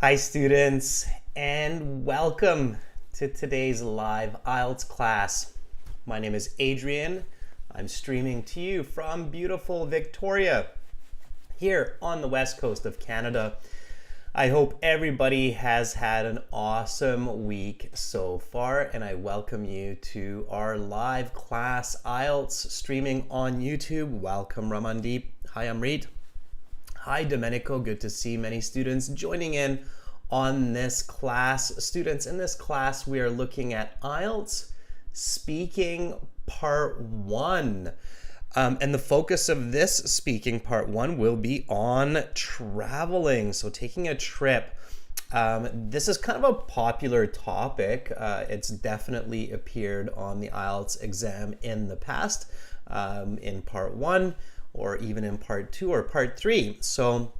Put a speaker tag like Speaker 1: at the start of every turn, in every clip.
Speaker 1: Hi students, and welcome to today's live IELTS class. My name is Adrian. I'm streaming to you from beautiful Victoria here on the west coast of Canada. I hope everybody has had an awesome week so far, and I welcome you to our live class IELTS streaming on YouTube. Welcome Ramandeep. Hi, I'm Reed. Hi, Domenico. Good to see many students joining in on this class. Students, in this class, we are looking at IELTS Speaking Part 1. And the focus of this Speaking Part 1 will be on traveling, so taking a trip. This is kind of a popular topic. It's definitely appeared on the IELTS exam in the past, in Part 1, or even in Part 2 or Part 3. So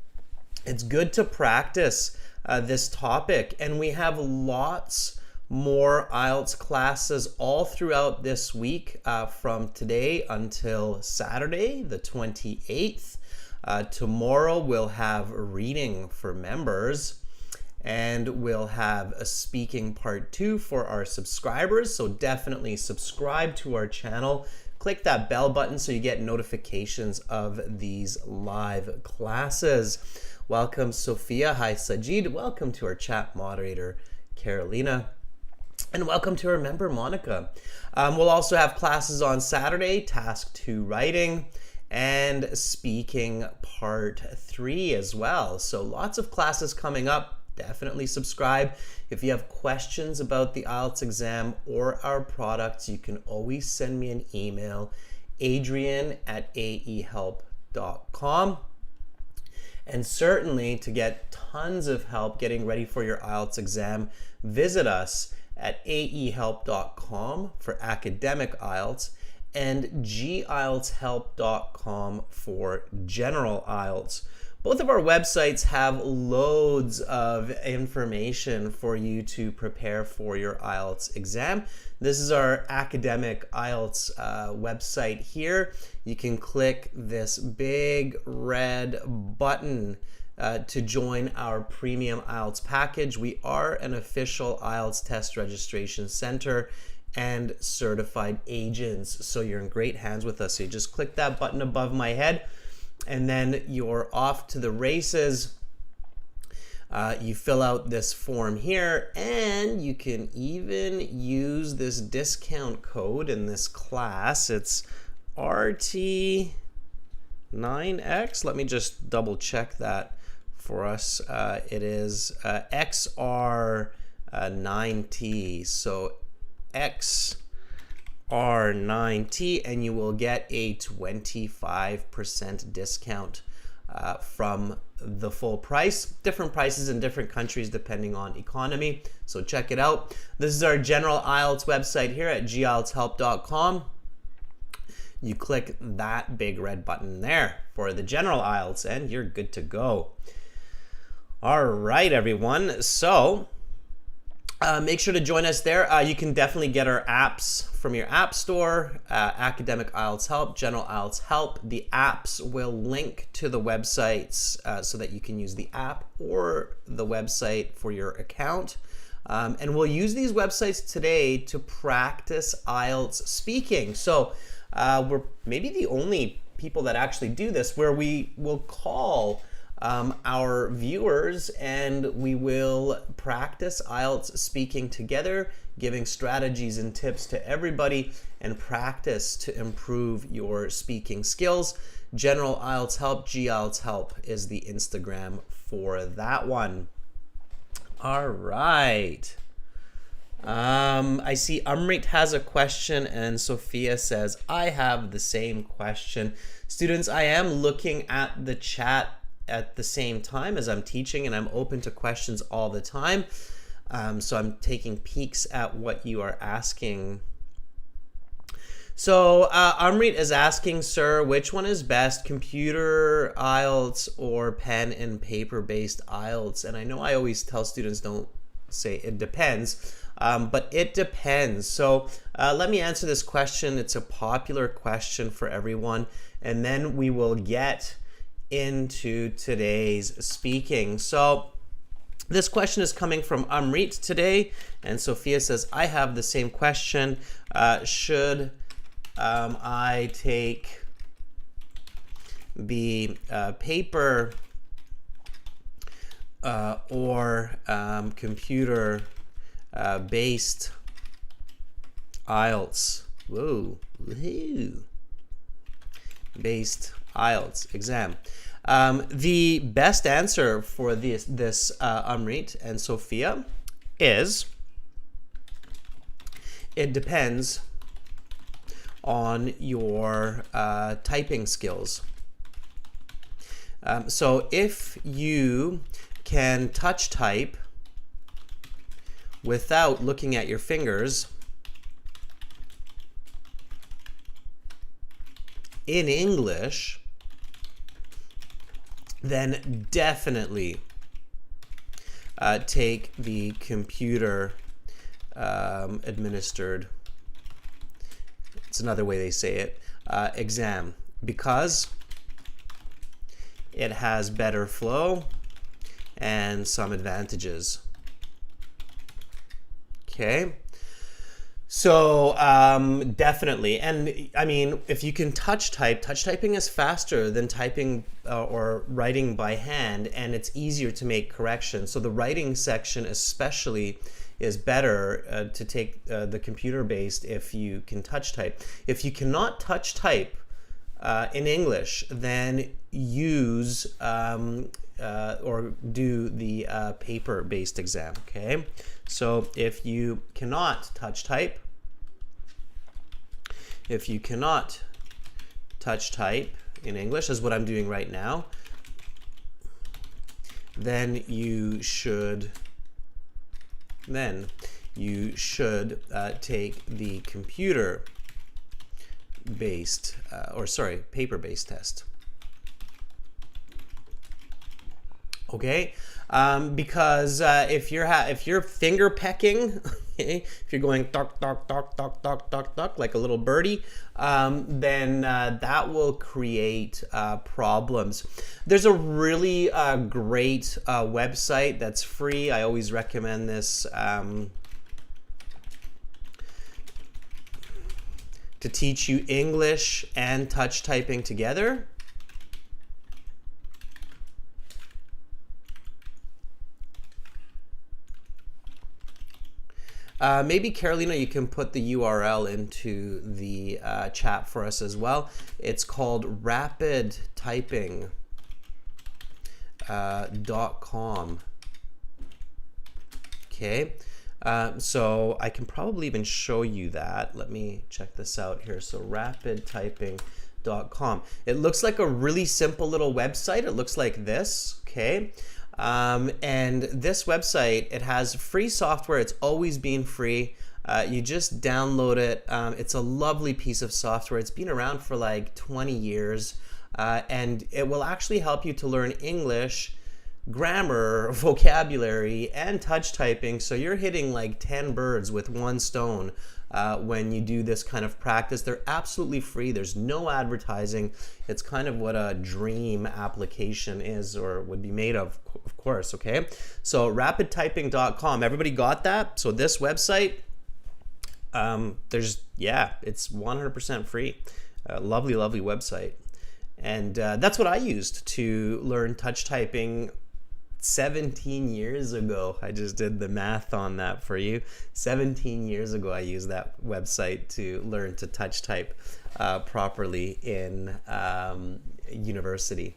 Speaker 1: it's good to practice this topic, and we have lots more IELTS classes all throughout this week from today until Saturday, the 28th. Tomorrow we'll have reading for members, and we'll have a speaking part 2 for our subscribers, so definitely subscribe to our channel. Click that bell button so you get notifications of these live classes. Welcome, Sophia. Hi, Sajid. Welcome to our chat moderator, Carolina. And welcome to our member, Monica. We'll also have classes on Saturday, Task 2 Writing, and Speaking Part 3 as well. So lots of classes coming up. Definitely subscribe. If you have questions about the IELTS exam or our products, you can always send me an email, adrian@aehelp.com. And certainly, to get tons of help getting ready for your IELTS exam, visit us at aehelp.com for academic IELTS and gieltshelp.com for general IELTS. Both of our websites have loads of information for you to prepare for your IELTS exam. This is our academic IELTS website here. You can click this big red button to join our premium IELTS package. We are an official IELTS test registration center and certified agents, so you're in great hands with us. So you just click that button above my head, and then you're off to the races. You fill out this form here, and you can even use this discount code in this class. It's RT9X. Let me just double check that for us. It is XR9T. So XR9T, and you will get a 25% discount from the full price. Different prices in different countries depending on economy, so check it out. This is our general IELTS website here at gieltshelp.com. You click that big red button there for the general IELTS, and you're good to go. All right, everyone. So make sure to join us there. You can definitely get our apps from your app store, Academic IELTS Help, General IELTS Help. The apps will link to the websites so that you can use the app or the website for your account. And we'll use these websites today to practice IELTS speaking. So we're maybe the only people that actually do this, where we will call our viewers and we will practice IELTS speaking together, giving strategies and tips to everybody, and practice to improve your speaking skills. General IELTS Help, GIELTS Help is the Instagram for that one. All right. I see Amrit has a question, and Sophia says, I have the same question. Students, I am looking at the chat at the same time as I'm teaching, and I'm open to questions all the time. So I'm taking peeks at what you are asking. So Amrit is asking, sir, which one is best, computer IELTS or pen and paper based IELTS? And I know I always tell students don't say it depends, but it depends. So let me answer this question. It's a popular question for everyone, and then we will get into today's speaking. So This question is coming from Amrit today, and Sophia says, I have the same question. Should I take the paper or computer based IELTS? Whoa. Woo. Based IELTS exam. The best answer for this Amrit and Sophia is it depends on your typing skills. So if you can touch type without looking at your fingers in English, then definitely take the computer administered, it's another way they say it, exam, because it has better flow and some advantages. Okay. So definitely, and I mean, if you can touch typing is faster than typing or writing by hand, and it's easier to make corrections. So the writing section especially is better to take the computer-based if you can touch type. If you cannot touch type in English, then use or do the paper-based exam, okay? So if you cannot touch type, in English, as what I'm doing right now, then you should take the computer-based, paper-based test. Okay, because if you're finger pecking, okay, if you're going tock tock tock tock tock tock tock like a little birdie, then that will create problems. There's a really great website that's free. I always recommend this to teach you English and touch typing together. Maybe Carolina, you can put the URL into the chat for us as well. It's called rapidtyping.com. Okay, so I can probably even show you that. Let me check this out here. So rapidtyping.com. It looks like a really simple little website. It looks like this. Okay. And this website, it has free software. It's always been free. You just download it. It's a lovely piece of software. It's been around for like 20 years, and it will actually help you to learn English, grammar, vocabulary, and touch typing. So you're hitting like 10 birds with one stone when you do this kind of practice. They're absolutely free. There's no advertising. It's kind of what a dream application is or would be made of course, okay? So rapidtyping.com. Everybody got that? So this website, it's 100% free. Lovely, lovely website. And that's what I used to learn touch typing 17 years ago. I just did the math on that for you. 17 years ago, I used that website to learn to touch type properly in university.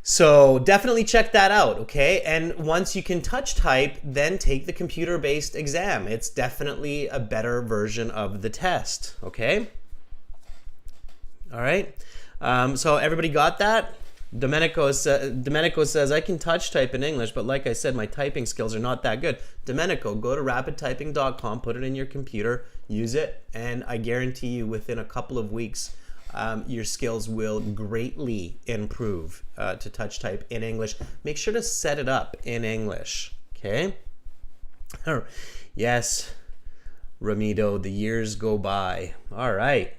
Speaker 1: So definitely check that out, okay? And once you can touch type, then take the computer-based exam. It's definitely a better version of the test, okay? All right. So everybody got that? Domenico says, I can touch type in English, but like I said, my typing skills are not that good. Domenico, go to rapidtyping.com, put it in your computer, use it, and I guarantee you within a couple of weeks, your skills will greatly improve to touch type in English. Make sure to set it up in English, okay? Yes, Ramido, the years go by. All right.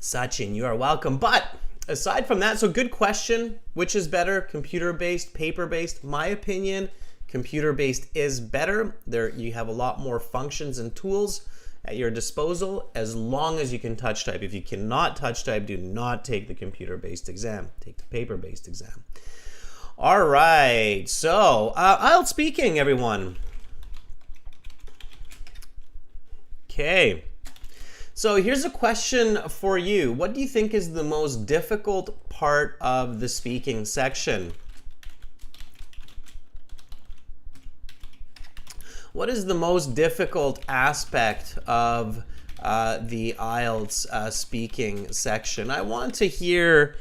Speaker 1: Sachin, you are welcome. But aside from that, so good question. Which is better, computer-based, paper-based? My opinion, computer-based is better. There, you have a lot more functions and tools at your disposal as long as you can touch type. If you cannot touch type, do not take the computer-based exam. Take the paper-based exam. All right, so IELTS speaking, everyone. Okay. So here's a question for you. What do you think is the most difficult part of the speaking section? What is the most difficult aspect of the IELTS speaking section? I want to hear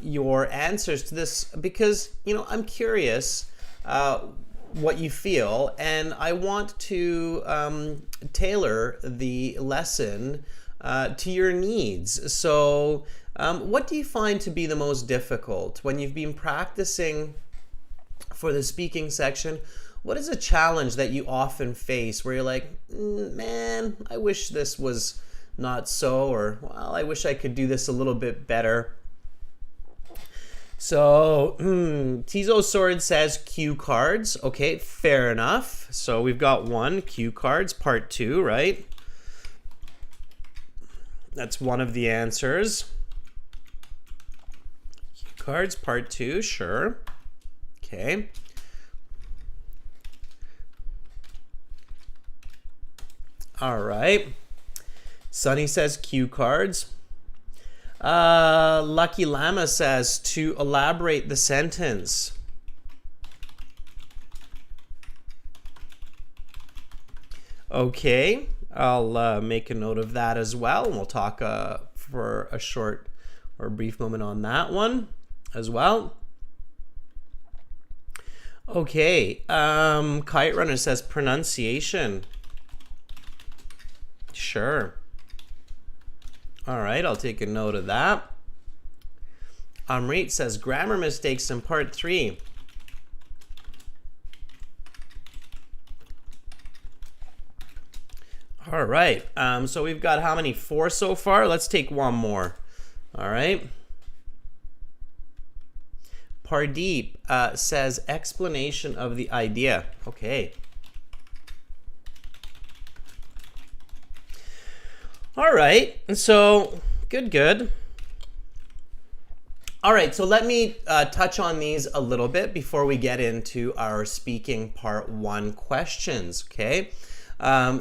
Speaker 1: your answers to this because, you know, I'm curious what you feel, and I want to tailor the lesson to your needs. So what do you find to be the most difficult when you've been practicing for the speaking section? What is a challenge that you often face where you're like, man, I wish this was not so, or well, I wish I could do this a little bit better? So Tizo Sword says cue cards. Okay, fair enough. So we've got one, cue cards, part 2, right? That's one of the answers. Cue cards, part 2, sure. Okay. All right. Sunny says cue cards. Lucky Llama says to elaborate the sentence. Okay, I'll make a note of that as well, and we'll talk for a short or brief moment on that one as well. Okay, Kite Runner says pronunciation. Sure. All right, I'll take a note of that. Amrit says grammar mistakes in part 3. All right, so we've got how many? 4 so far? Let's take one more. All right. Pardeep says explanation of the idea. Okay. All right, so good. All right, so let me touch on these a little bit before we get into our speaking part 1 questions, okay?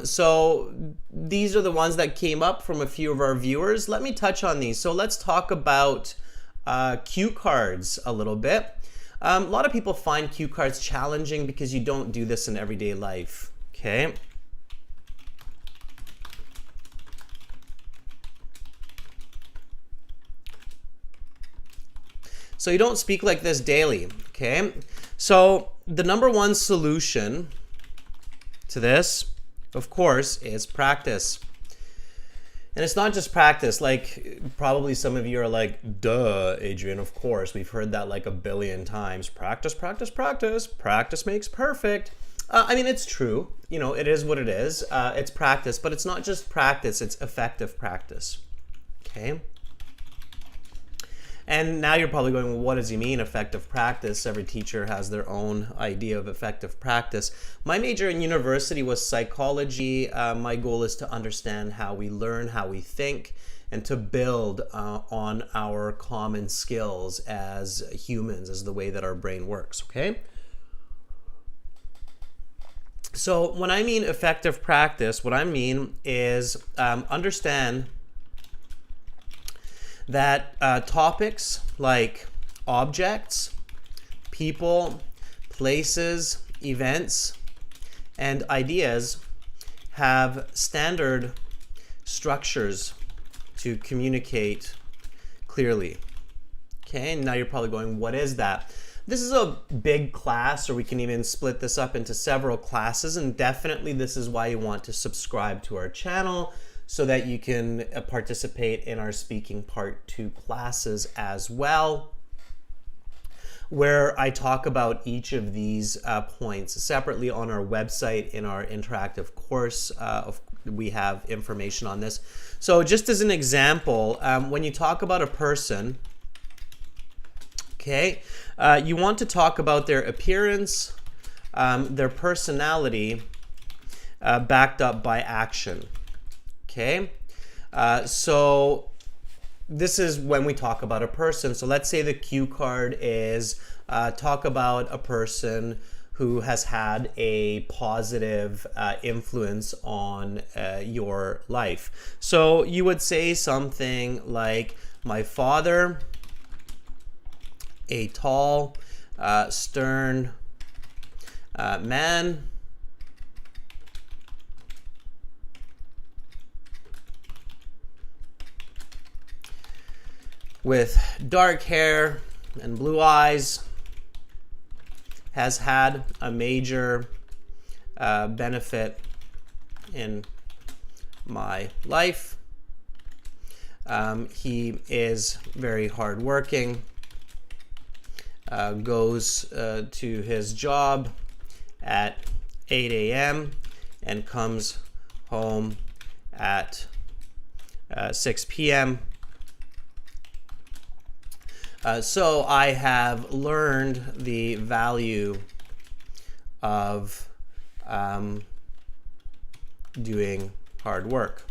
Speaker 1: So these are the ones that came up from a few of our viewers. Let me touch on these. So let's talk about cue cards a little bit. A lot of people find cue cards challenging because you don't do this in everyday life, okay? So you don't speak like this daily, okay? So the number 1 solution to this, of course, is practice. And it's not just practice. Like, probably some of you are like, duh, Adrian, of course. We've heard that like a billion times. Practice, practice, practice. Practice makes perfect. I mean, it's true. You know, it is what it is. It's practice, but it's not just practice. It's effective practice, okay? And now you're probably going, well, what does he mean, effective practice? Every teacher has their own idea of effective practice. My major in university was psychology. My goal is to understand how we learn, how we think, and to build on our common skills as humans, as the way that our brain works, okay? So when I mean effective practice, what I mean is understand that topics like objects, people, places, events, and ideas have standard structures to communicate clearly. Okay, and now you're probably going, what is that? This is a big class, or we can even split this up into several classes, and definitely this is why you want to subscribe to our channel, so that you can participate in our speaking part 2 classes as well, where I talk about each of these points separately on our website. In our interactive course, we have information on this. So just as an example, when you talk about a person, Okay, you want to talk about their appearance, their personality, backed up by action. Okay, so this is when we talk about a person. So let's say the cue card is talk about a person who has had a positive influence on your life. So you would say something like, my father, a tall, stern man, with dark hair and blue eyes, has had a major benefit in my life. He is very hardworking, goes to his job at 8 a.m. and comes home at 6 p.m. So I have learned the value of doing hard work.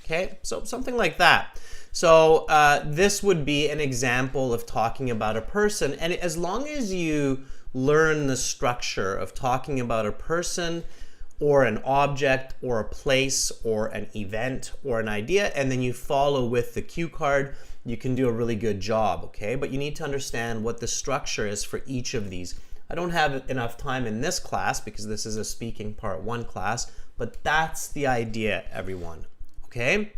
Speaker 1: Okay, so something like that. So this would be an example of talking about a person. And as long as you learn the structure of talking about a person or an object or a place or an event or an idea, and then you follow with the cue card, you can do a really good job, okay? But you need to understand what the structure is for each of these. I don't have enough time in this class because this is a speaking part 1 class, but that's the idea, everyone, okay?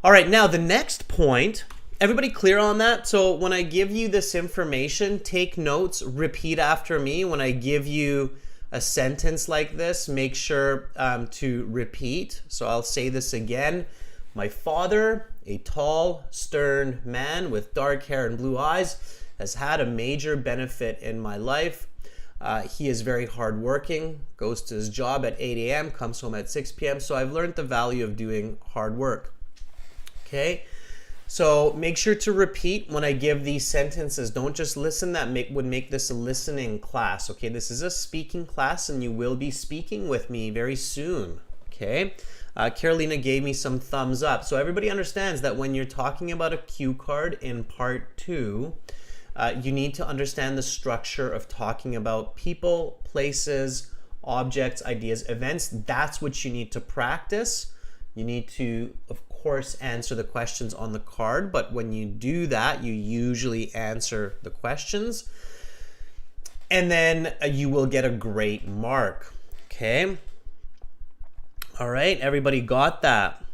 Speaker 1: All right, now the next point, everybody clear on that? So when I give you this information, take notes, repeat after me. When I give you a sentence like this, make sure to repeat. So I'll say this again. My father, a tall, stern man with dark hair and blue eyes, has had a major benefit in my life. He is very hardworking, goes to his job at 8 a.m., comes home at 6 p.m. So I've learned the value of doing hard work. Okay, so make sure to repeat when I give these sentences. Don't just listen. That would make this a listening class. Okay, this is a speaking class and you will be speaking with me very soon. Okay. Carolina gave me some thumbs up. So everybody understands that when you're talking about a cue card in part 2, you need to understand the structure of talking about people, places, objects, ideas, events. That's what you need to practice. You need to, of course, answer the questions on the card, but when you do that, you usually answer the questions, and then you will get a great mark. Okay. All right, everybody got that?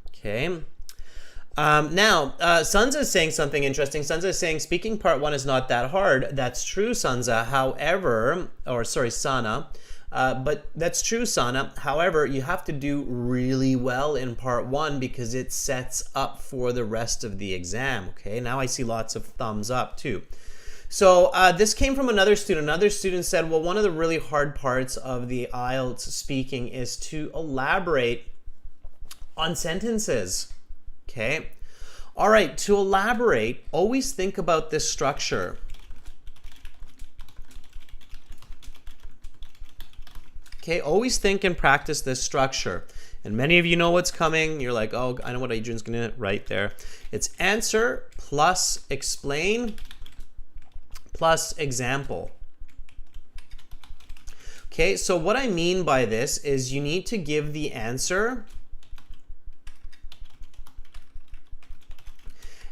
Speaker 1: Okay. Now, Sansa is saying something interesting. Sansa is saying speaking part 1 is not that hard. That's true, Sansa. However, or sorry, Sana. But that's true, Sana. However, you have to do really well in part 1 because it sets up for the rest of the exam. Okay, now I see lots of thumbs up too. So this came from another student. Another student said, well, one of the really hard parts of the IELTS speaking is to elaborate on sentences. Okay. All right, to elaborate, always think about this structure. Okay, always think and practice this structure. And many of you know what's coming. You're like, oh, I know what Adrian's going to write there. It's answer plus explain plus example. Okay, so what I mean by this is you need to give the answer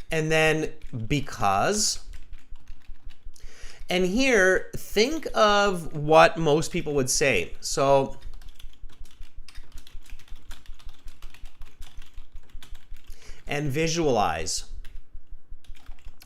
Speaker 1: and then because. And here, think of what most people would say. So and visualize.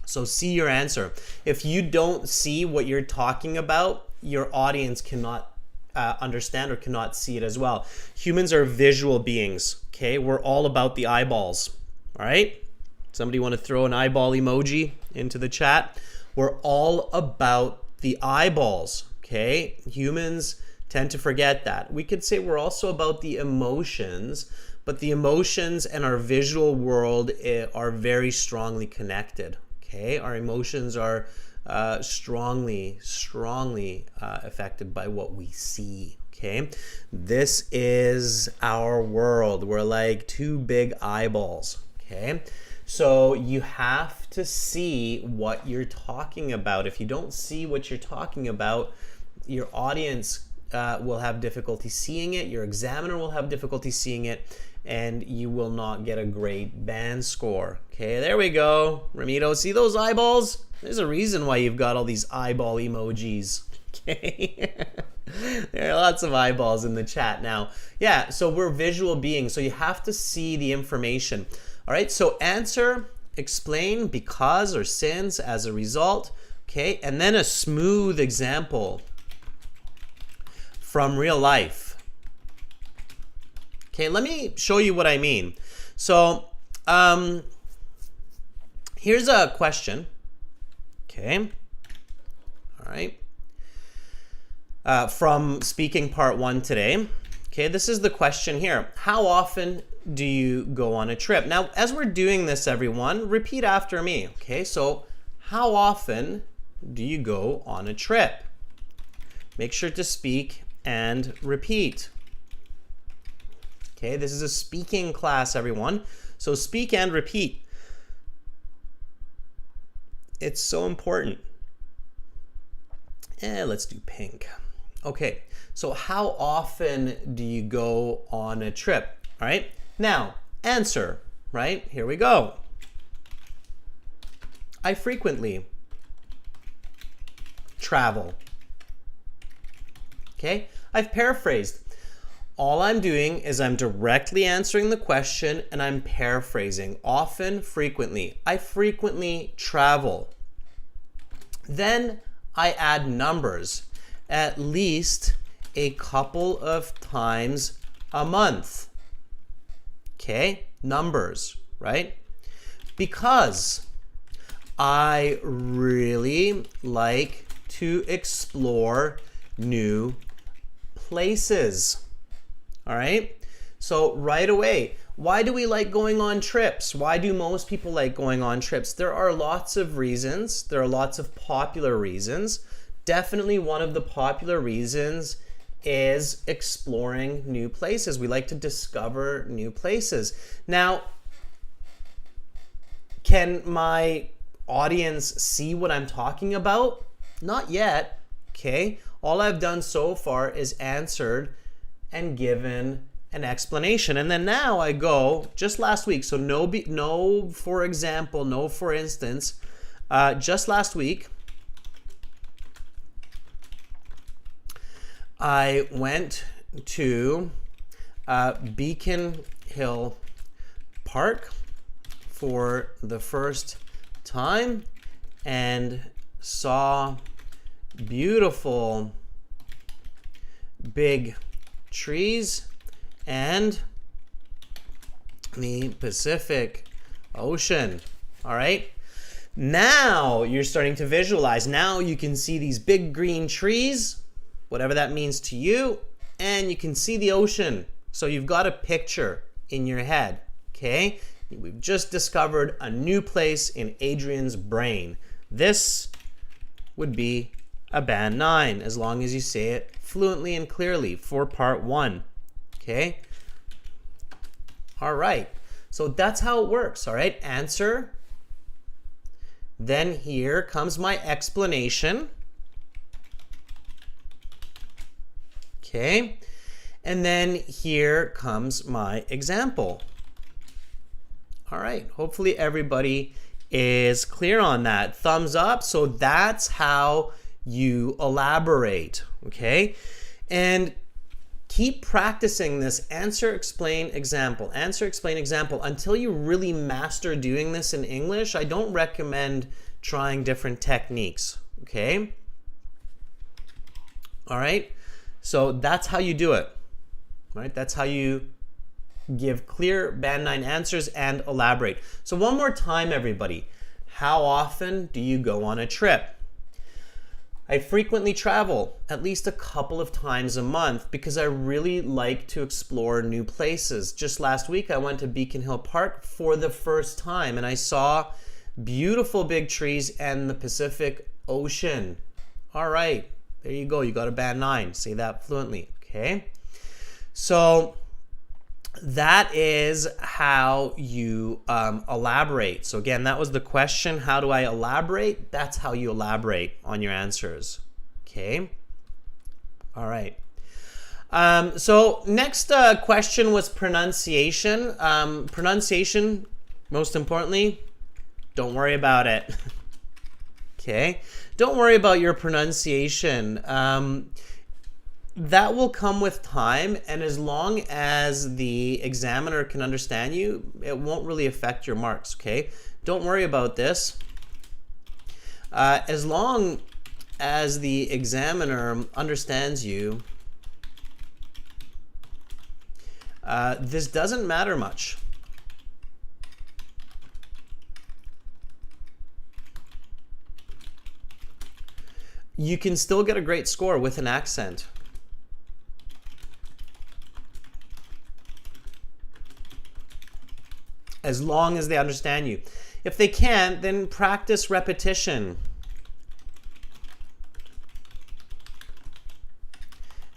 Speaker 1: So see your answer. If you don't see what you're talking about, your audience cannot understand or cannot see it as well. Humans are visual beings, okay? We're all about the eyeballs, all right? Somebody want to throw an eyeball emoji into the chat? We're all about the eyeballs, okay? Humans tend to forget that. We could say we're also about the emotions, but the emotions and our visual world are very strongly connected, Okay, our emotions are strongly affected by what we see. Okay, this is our world. We're like two big eyeballs. Okay, so you have to see what you're talking about. If you don't see what you're talking about, your audience will have difficulty seeing it, your examiner will have difficulty seeing it, and you will not get a great band score. Okay, there we go. Ramito, see those eyeballs? There's a reason why you've got all these eyeball emojis. Okay. There are lots of eyeballs in the chat now. Yeah, so we're visual beings, so you have to see the information. All right, so answer, explain, because or since, as a result. Okay, and then a smooth example from real life. Okay, let me show you what I mean. So here's a question. Okay, all right. From speaking part 1 today. Okay, this is the question here. How often do you go on a trip? Now, as we're doing this, everyone, repeat after me. Okay, so how often do you go on a trip? Make sure to speak and repeat. Okay, this is a speaking class, everyone. So speak and repeat. It's so important. Let's do pink. Okay, so how often do you go on a trip? All right, now answer, right? Here we go. I frequently travel. Okay, I've paraphrased. All I'm doing is I'm directly answering the question and I'm paraphrasing. Often, frequently. I frequently travel. Then I add numbers. At least a couple of times a month. Okay, numbers, right? Because I really like to explore new places. All right, so right away, why do we like going on trips? Why do most people like going on trips? There are lots of reasons. There are lots of popular reasons. Definitely one of the popular reasons is exploring new places. We like to discover new places. Now, can my audience see what I'm talking about? Not yet, okay? All I've done so far is answered and given an explanation. And then now I go, just last week, so no for example, no for instance, just last week, I went to Beacon Hill Park for the first time and saw beautiful big trees and the Pacific Ocean. All right. Now you're starting to visualize. Now you can see these big green trees, whatever that means to you, and you can see the ocean. So you've got a picture in your head, okay? We've just discovered a new place in Adrian's brain. This would be a band 9, as long as you say it fluently and clearly for part 1, okay? All right, so that's how it works, all right? Answer. Then here comes my explanation. Okay, and then here comes my example. All right, hopefully everybody is clear on that. Thumbs up. So that's how you elaborate, okay? And keep practicing this answer, explain, example, answer, explain, example, until you really master doing this in English. I don't recommend trying different techniques, okay? All right. So that's how you do it, right? That's how you give clear band 9 answers and elaborate. So one more time, everybody. How often do you go on a trip? I frequently travel, at least a couple of times a month, because I really like to explore new places. Just last week, I went to Beacon Hill Park for the first time, and I saw beautiful big trees, and the Pacific Ocean. All right, there you go. You got a band 9. Say that fluently, okay? So that is how you elaborate. So again, that was the question. How do I elaborate? That's how you elaborate on your answers, okay? All right. So next question was pronunciation. Pronunciation, most importantly, don't worry about it. Okay? Don't worry about your pronunciation. That will come with time, and as long as the examiner can understand you, it won't really affect your marks, okay? Don't worry about this. As long as the examiner understands you, this doesn't matter much. You can still get a great score with an accent. As long as they understand you. If they can't, then practice repetition.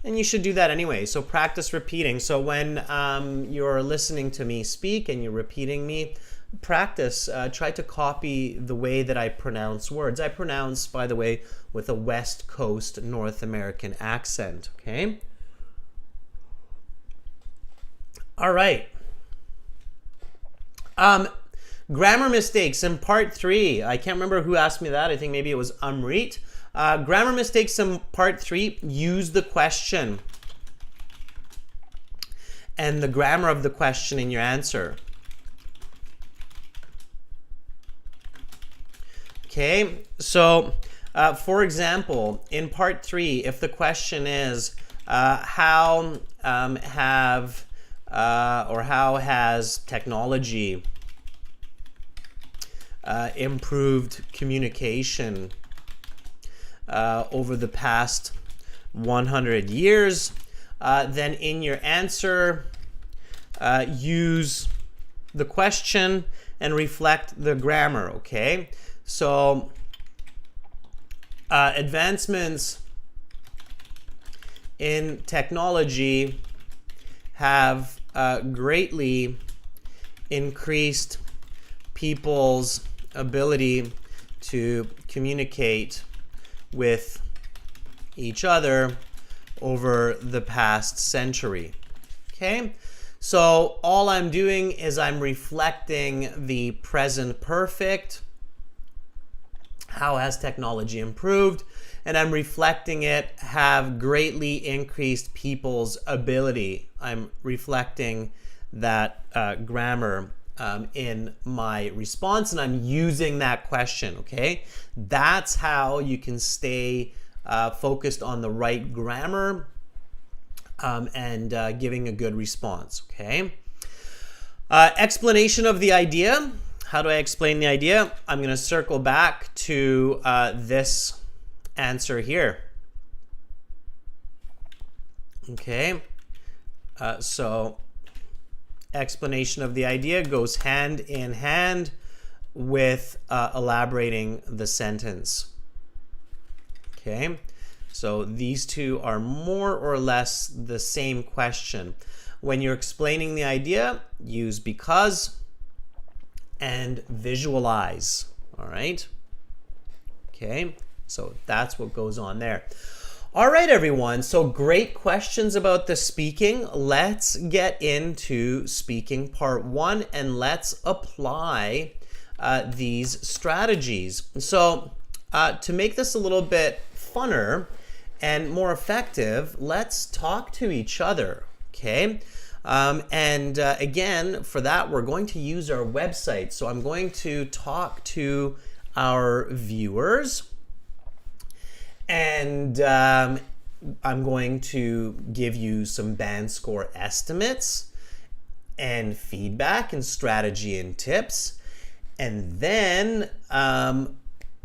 Speaker 1: And you should do that anyway. So practice repeating. So when you're listening to me speak and you're repeating me, practice. Try to copy the way that I pronounce words. I pronounce, by the way, with a West Coast North American accent. Okay? All right. Grammar mistakes in part 3. I can't remember who asked me that. I think maybe it was Amrit. Grammar mistakes in part 3. Use the question and the grammar of the question in your answer. Okay, so for example, in part 3, if the question is how has technology improved communication over the past 100 years, then in your answer, use the question and reflect the grammar, okay? So, advancements in technology have greatly increased people's ability to communicate with each other over the past century. Okay? So all I'm doing is I'm reflecting the present perfect. How has technology improved? And I'm reflecting it have greatly increased people's ability. I'm reflecting that grammar in my response, and I'm using that question, okay? That's how you can stay focused on the right grammar and giving a good response, okay? Explanation of the idea. How do I explain the idea? I'm going to circle back to this answer here. Okay, so explanation of the idea goes hand in hand with elaborating the sentence. Okay, so these two are more or less the same question. When you're explaining the idea, use because and visualize. All right, okay, so that's what goes on there. All right, everyone, so great questions about the speaking. Let's get into speaking part 1 and let's apply these strategies. So to make this a little bit funner and more effective, let's talk to each other, okay? Again, for that, we're going to use our website. So I'm going to talk to our viewers, and I'm going to give you some band score estimates and feedback and strategy and tips. And then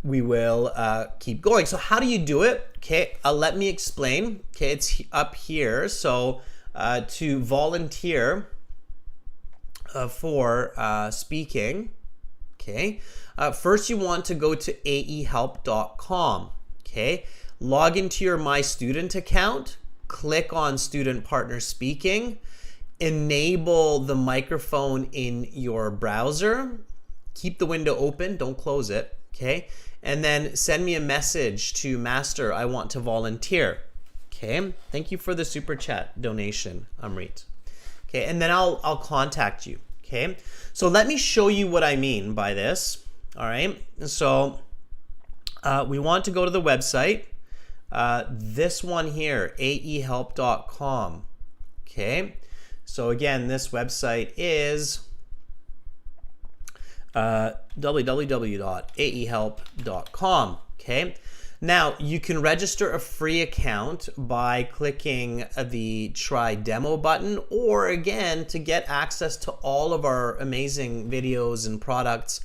Speaker 1: we will keep going. So how do you do it? Okay, let me explain. Okay, it's up here. So to volunteer for speaking, Okay. First, you want to go to aehelp.com. Okay. Log into your My Student account. Click on Student Partner Speaking. Enable the microphone in your browser. Keep the window open. Don't close it. Okay. And then send me a message to Master, I want to volunteer. Okay. Thank you for the super chat donation, Amrit. Okay. And then I'll contact you. Okay. So let me show you what I mean by this. All right. So we want to go to the website. This one here, aehelp.com. Okay. So again, this website is www.aehelp.com. Okay. Now you can register a free account by clicking the try demo button, or again, to get access to all of our amazing videos and products,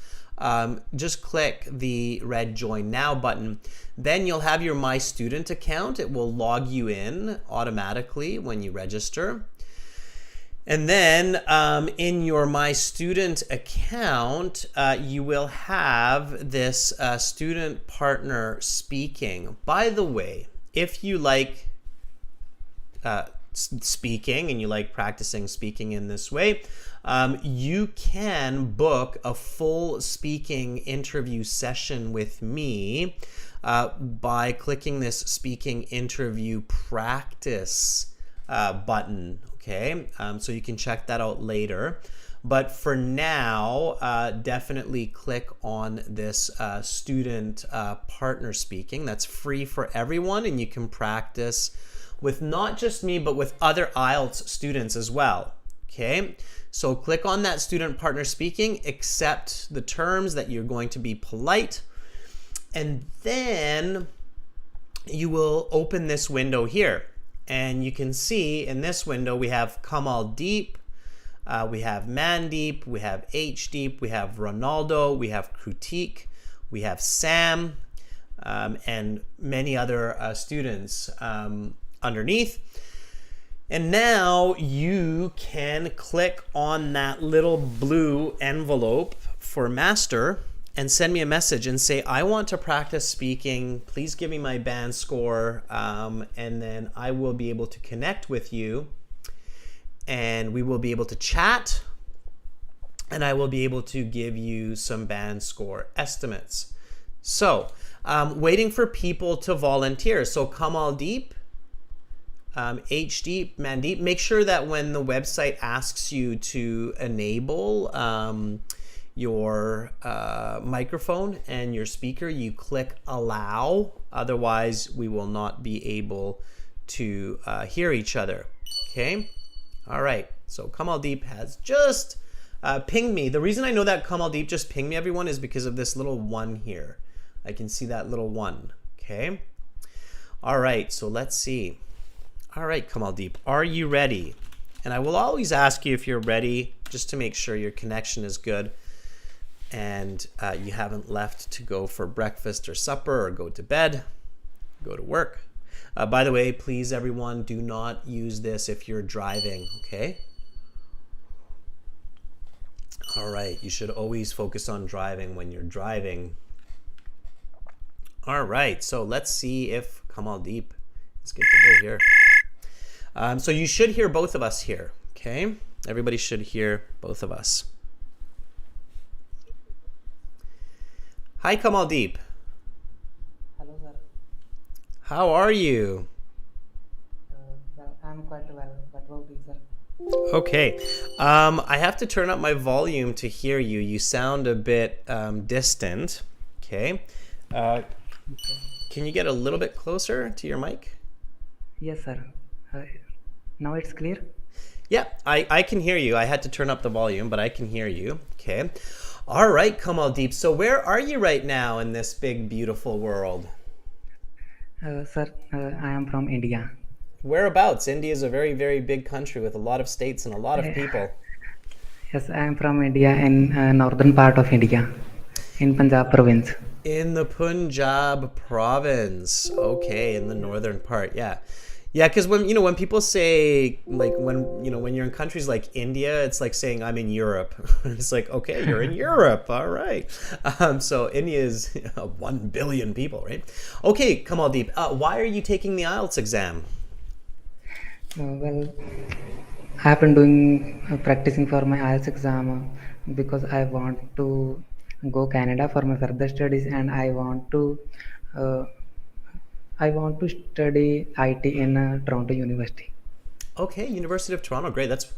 Speaker 1: just click the red join now button. Then you'll have your My Student account. It will log you in automatically when you register. And then in your My Student account, you will have this Student Partner Speaking. By the way, if you like speaking and you like practicing speaking in this way, you can book a full speaking interview session with me by clicking this Speaking Interview Practice button. Okay, so you can check that out later. But for now, definitely click on this Student Partner Speaking. That's free for everyone, and you can practice with not just me, but with other IELTS students as well. Okay, so click on that Student Partner Speaking, accept the terms that you're going to be polite, and then you will open this window here. And you can see in this window we have Kamaldeep, we have Mandeep, we have Hdeep, we have Ronaldo, we have Krutik, we have Sam, and many other students underneath. And now you can click on that little blue envelope for Master and send me a message and say, I want to practice speaking. Please give me my band score. And then I will be able to connect with you, and we will be able to chat, and I will be able to give you some band score estimates. So waiting for people to volunteer. So Kamaldeep, Hdeep, Mandeep, make sure that when the website asks you to enable your microphone and your speaker, you click allow. Otherwise, we will not be able to hear each other. Okay? All right. So Kamaldeep has just pinged me. The reason I know that Kamaldeep just pinged me, everyone, is because of this little one here. I can see that little one. Okay? All right. So let's see. All right, Kamaldeep, are you ready? And I will always ask you if you're ready, just to make sure your connection is good and you haven't left to go for breakfast or supper or go to bed, go to work. By the way, please, everyone, do not use this if you're driving, okay? All right, you should always focus on driving when you're driving. All right, so let's see if Kamaldeep is good to go here. So you should hear both of us here, okay? Everybody should hear both of us. Hi, Kamaldeep.
Speaker 2: Hello, sir.
Speaker 1: How are you?
Speaker 2: Well, I'm quite well. What about you, sir?
Speaker 1: Okay. I have to turn up my volume to hear you. You sound a bit distant. Okay. Can you get a little bit closer to your mic?
Speaker 2: Yes, sir. Now it's clear?
Speaker 1: Yeah, I can hear you. I had to turn up the volume, but I can hear you. Okay. All right, Kamaldeep. So where are you right now in this big, beautiful world?
Speaker 2: Sir, I am from India.
Speaker 1: Whereabouts? India is a very, very big country with a lot of states and a lot of people.
Speaker 2: Yes, I am from India in northern part of India, in Punjab province.
Speaker 1: In the Punjab province. Okay, in the northern part. Yeah. Yeah, because when people say like when you're in countries like India, it's like saying I'm in Europe. It's like, okay, you're in Europe, all right. So India is 1 billion people, right? Okay, Kamaldeep, why are you taking the IELTS exam?
Speaker 2: Well, I have been doing practicing for my IELTS exam because I want to go Canada for my further studies, and uh, I want to study IT in Toronto University.
Speaker 1: Okay, University of Toronto, great. That's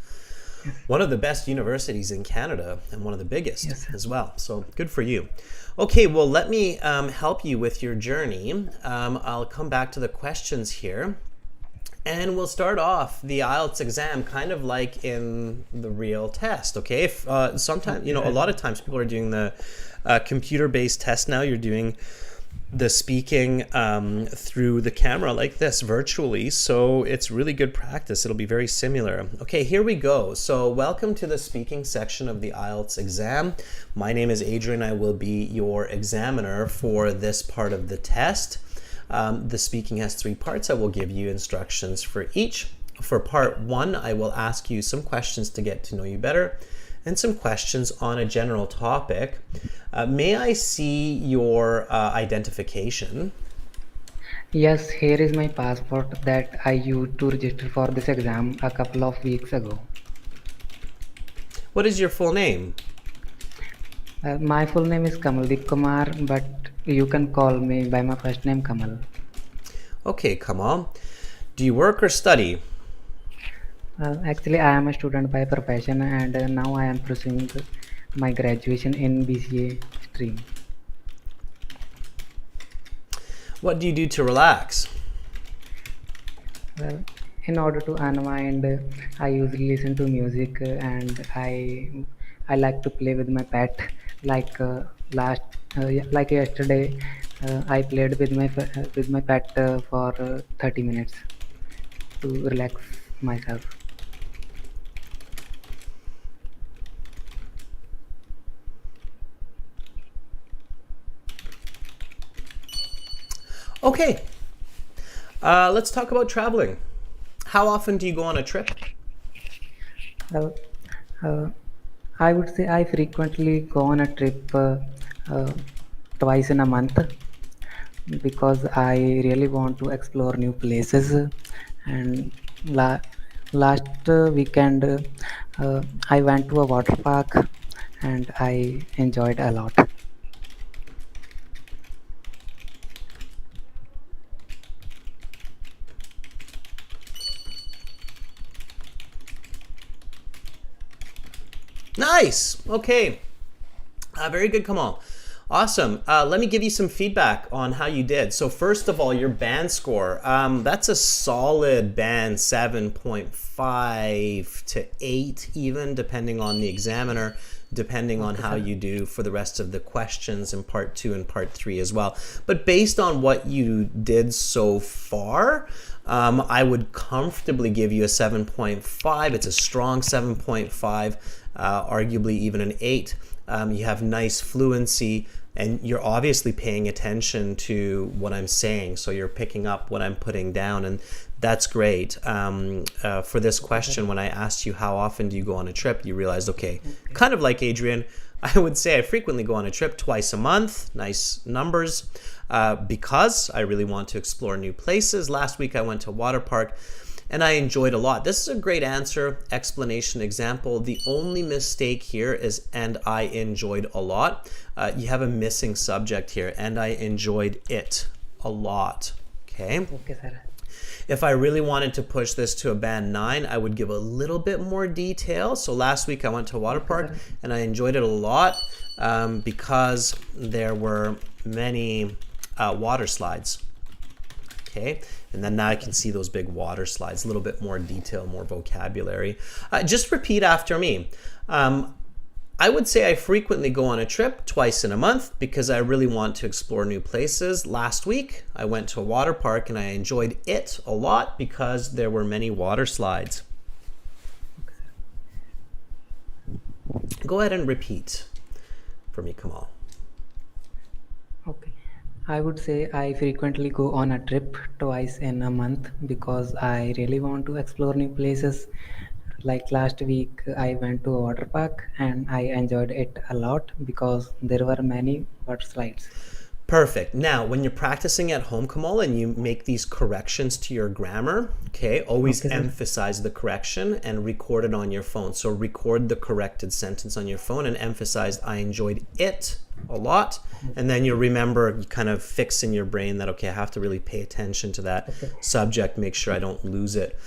Speaker 2: Yes,
Speaker 1: one of the best universities in Canada and one of the biggest
Speaker 2: yes, sir.
Speaker 1: as well. So good for you. Okay, well, let me help you with your journey. I'll come back to the questions here. And we'll start off the IELTS exam kind of like in the real test, okay? If sometimes,
Speaker 2: Okay,
Speaker 1: a
Speaker 2: sir.
Speaker 1: lot of times people are doing the computer-based test now. You're doing the speaking through the camera like this virtually, so it's really good practice. It'll be very similar. Okay, here we go. So welcome to the speaking section of the IELTS exam. My name is Adrian. I will be your examiner for this part of the test. The speaking has 3 parts. I will give you instructions for each. For part 1, I will ask you some questions to get to know you better and some questions on a general topic. May I see your identification?
Speaker 2: Yes, here is my passport that I used to register for this exam a couple of weeks ago.
Speaker 1: What is your full name?
Speaker 2: My full name is Kamaldeep Kumar, but you can call me by my first name Kamal.
Speaker 1: Okay, Kamal. Do you work or study?
Speaker 2: Actually, I am a student by profession, and now I am pursuing my graduation in BCA stream.
Speaker 1: What do you do to relax?
Speaker 2: Well, in order to unwind, I usually listen to music, and I like to play with my pet. Like last, like yesterday, I played with my pet for 30 minutes to relax myself.
Speaker 1: Okay, let's talk about traveling. How often do you go on a trip?
Speaker 2: Well, uh, I would say I frequently go on a trip uh, twice in a month because I really want to explore new places. And la- last weekend, I went to a water park and I enjoyed a lot.
Speaker 1: Nice. Okay. Very good, Kamal. Awesome. Let me give you some feedback on how you did. So first of all, your band score. That's a solid band 7.5 to 8 even, depending on the examiner, depending on
Speaker 2: Okay,
Speaker 1: how
Speaker 2: sir.
Speaker 1: you do for the rest of the questions in part 2 and part 3 as well. But based on what you did so far, I would comfortably give you a 7.5. It's a strong 7.5, arguably even an 8. You have nice fluency, and you're obviously paying attention to what I'm saying, so you're picking up what I'm putting down, and that's great. For this
Speaker 2: Okay, sir.
Speaker 1: question, when I asked you how often do you go on a trip, you realized, okay,
Speaker 2: Okay.
Speaker 1: kind of like Adrian, I would say I frequently go on a trip twice a month. Nice numbers. Because I really want to explore new places. Last week I went to a water park and I enjoyed a lot. This is a great answer, explanation, example. The only mistake here is, and I enjoyed a lot. You have a missing subject here, and I enjoyed it a lot. Okay.
Speaker 2: Okay, sir.
Speaker 1: If I really wanted to push this to a band 9, I would give a little bit more detail. So last week I went to a water
Speaker 2: Okay,
Speaker 1: park
Speaker 2: sir.
Speaker 1: and I enjoyed it a lot because there were many water slides. Okay, and then now I can see those big water slides, a little bit more detail, more vocabulary. Just repeat after me. I would say I frequently go on a trip twice in a month because I really want to explore new places. Last week, I went to a water park and I enjoyed it a lot because there were many water slides. Go ahead and repeat for me, Kamal.
Speaker 2: Okay. I would say I frequently go on a trip twice in a month because I really want to explore new places. Like last week, I went to a water park and I enjoyed it a lot because there were many water slides.
Speaker 1: Perfect. Now, when you're practicing at home, Kamal, and you make these corrections to your grammar, okay, always
Speaker 2: Okay, sir.
Speaker 1: emphasize the correction and record it on your phone. So record the corrected sentence on your phone and emphasize, I enjoyed it a lot. And then you'll remember, you kind of fix in your brain that, okay, I have to really pay attention to that
Speaker 2: Okay.
Speaker 1: subject, make sure I don't lose it.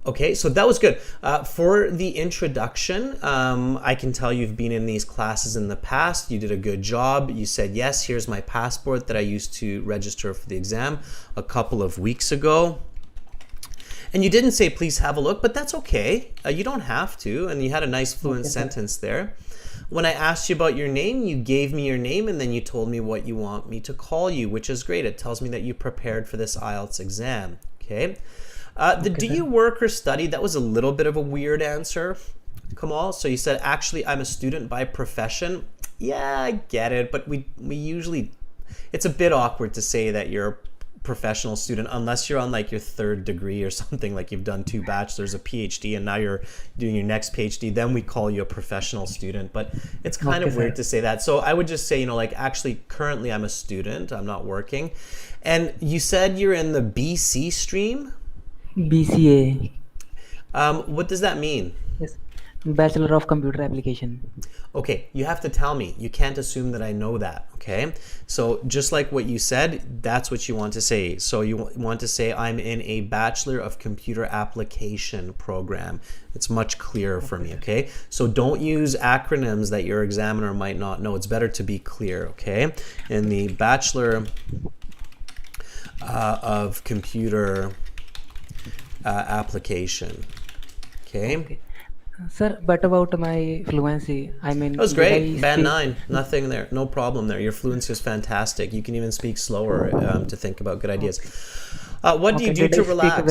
Speaker 1: Okay, so that was good. For the introduction, I can tell you've been in these classes in the past. You did a good job. You said, yes, here's my passport that I used to register for the exam a couple of weeks ago. And you didn't say, please have a look, but that's okay. You don't have to. And you had a nice fluent
Speaker 2: Okay, sir.
Speaker 1: sentence there. When I asked you about your name, you gave me your name and then you told me what you want me to call you, which is great. It tells me that you prepared for this IELTS exam. Okay. The
Speaker 2: Okay,
Speaker 1: do
Speaker 2: sir.
Speaker 1: you work or study? That was a little bit of a weird answer, Kamal. So you said, actually, I'm a student by profession. Yeah, I get it, but we usually, it's a bit awkward to say that you're a professional student unless you're on like your third degree or something, like you've done 2 bachelors, a PhD, and now you're doing your next PhD. Then we call you a professional student, but it's kind
Speaker 2: Okay,
Speaker 1: of
Speaker 2: sir.
Speaker 1: weird to say that. So I would just say, like actually, currently I'm a student. I'm not working. And you said you're in the BC stream.
Speaker 2: BCA.
Speaker 1: What does that mean?
Speaker 2: Yes. Bachelor of Computer Application.
Speaker 1: Okay, you have to tell me. You can't assume that I know that, okay? So just like what you said, that's what you want to say. So you want to say, I'm in a Bachelor of Computer Application program. It's much clearer for me, okay? So don't use acronyms that your examiner might not know. It's better to be clear, okay? In the Bachelor of Computer Application, okay?
Speaker 2: Okay. Sir, but about my fluency, I
Speaker 1: That was
Speaker 2: mean, did
Speaker 1: great.
Speaker 2: I
Speaker 1: Band
Speaker 2: speak?
Speaker 1: 9. Nothing there. No problem there. Your fluency is fantastic. You can even speak slower to think about good ideas.
Speaker 2: Okay.
Speaker 1: What do you
Speaker 2: Okay.
Speaker 1: do to relax?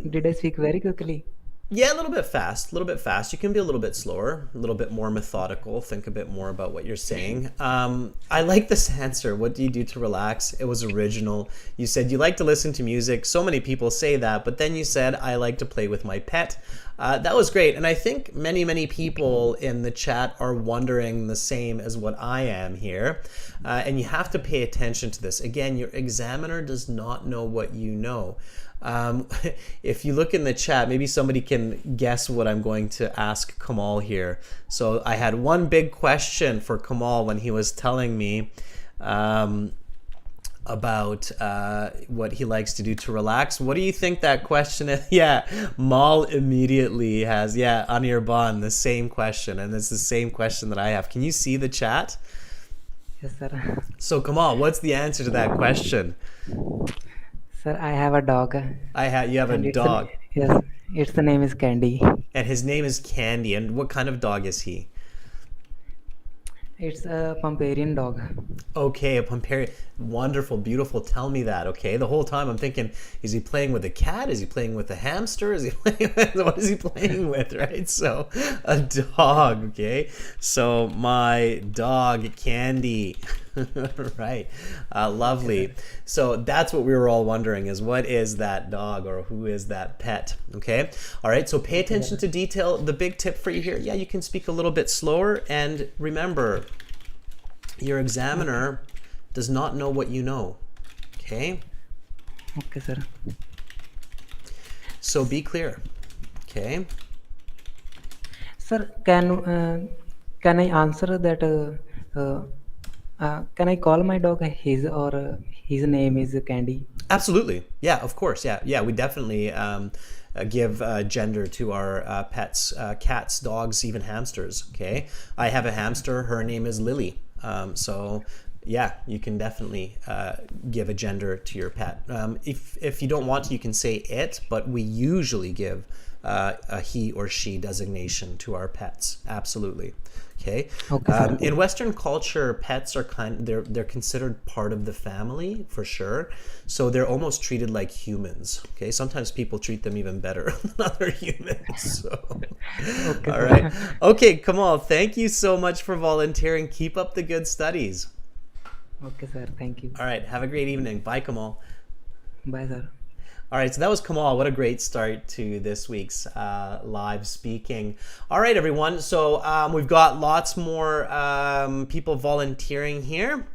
Speaker 2: Did I speak very quickly?
Speaker 1: Yeah, a little bit fast. A little bit fast. You can be a little bit slower, a little bit more methodical. Think a bit more about what you're saying. I like this answer. What do you do to relax? It was original. You said you like to listen to music. So many people say that, but then you said, I like to play with my pet. That was great. And I think many, many people in the chat are wondering the same as what I am here. And you have to pay attention to this. Again, your examiner does not know what you know. If you look in the chat, maybe somebody can guess what I'm going to ask Kamal here. So I had one big question for Kamal when he was telling me about what he likes to do to relax. What do you think that question is? Yeah, Mal immediately has, yeah, Anirban, the same question. And it's the same question that I have. Can you see the chat?
Speaker 2: Yes, sir.
Speaker 1: So Kamal, what's the answer to that question?
Speaker 2: Sir, I have a dog,
Speaker 1: You have a
Speaker 2: and
Speaker 1: dog.
Speaker 2: yes, its name is Candy.
Speaker 1: And his name is Candy. And what kind of dog is he?
Speaker 2: It's a Pomeranian dog.
Speaker 1: Okay, a Pomeranian. Wonderful, beautiful. Tell me that, okay? The whole time I'm thinking, is he playing with a cat? Is he playing with a hamster? Is he playing with, what is he playing with, right? So, a dog, okay? So, my dog, Candy. Right. Lovely. So, that's what we were all wondering is what is that dog or who is that pet, okay? All right, so pay attention to detail. The big tip for you here, yeah, you can speak a little bit slower. And remember, your examiner does not know what you know. Okay?
Speaker 2: Okay, sir.
Speaker 1: So be clear. Okay?
Speaker 2: Sir, can I answer that? Can I call my dog his name is Candy?
Speaker 1: Absolutely. Yeah, of course. Yeah. Yeah, we definitely give gender to our pets, cats, dogs, even hamsters. Okay? I have a hamster. Her name is Lily. So yeah, you can definitely give a gender to your pet. If you don't want to, you can say it, but we usually give a he or she designation to our pets. Absolutely. Okay.
Speaker 2: Okay, sir.
Speaker 1: In Western culture, pets are they're considered part of the family for sure. So they're almost treated like humans. Okay. Sometimes people treat them even better than other humans. So,
Speaker 2: Okay,
Speaker 1: all right.
Speaker 2: sir.
Speaker 1: Okay, Kamal, thank you so much for volunteering. Keep up the good studies.
Speaker 2: Okay, sir. Thank you.
Speaker 1: All right, have a great evening. Bye, Kamal.
Speaker 2: Bye, sir.
Speaker 1: All right, so that was Kamal. What a great start to this week's live speaking. All right, everyone. So we've got lots more people volunteering here.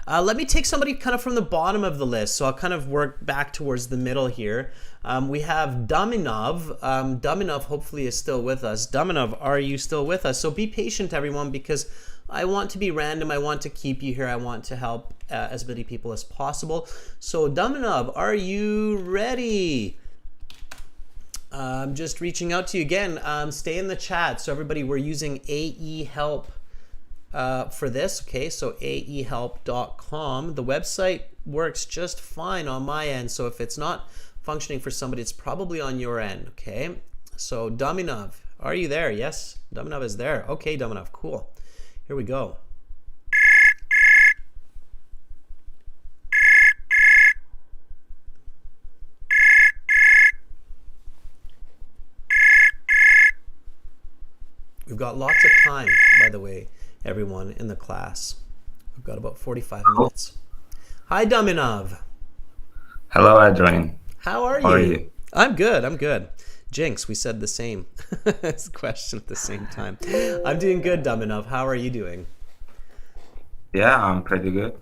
Speaker 1: Let me take somebody kind of from the bottom of the list. So I'll kind of work back towards the middle here. We have Daminov. Daminov hopefully is still with us. Daminov, are you still with us? So be patient, everyone, because I want to be random. I want to keep you here. I want to help as many people as possible. So Daminov, are you ready? I'm just reaching out to you again. Stay in the chat. So everybody, we're using AE Help for this. Okay, so aehelp.com. The website works just fine on my end. So if it's not functioning for somebody, it's probably on your end. Okay, so Daminov, are you there? Yes, Daminov is there. Okay, Daminov, cool. Here we go. We've got lots of time, by the way, everyone in the class. We've got about 45 minutes. Hi, Daminov.
Speaker 3: Hello, Adrian.
Speaker 1: How are you?
Speaker 3: How are you?
Speaker 1: I'm good. I'm good. Jinx, we said the same question at the same time. I'm doing good, Daminov. How are you doing?
Speaker 3: Yeah, I'm pretty good.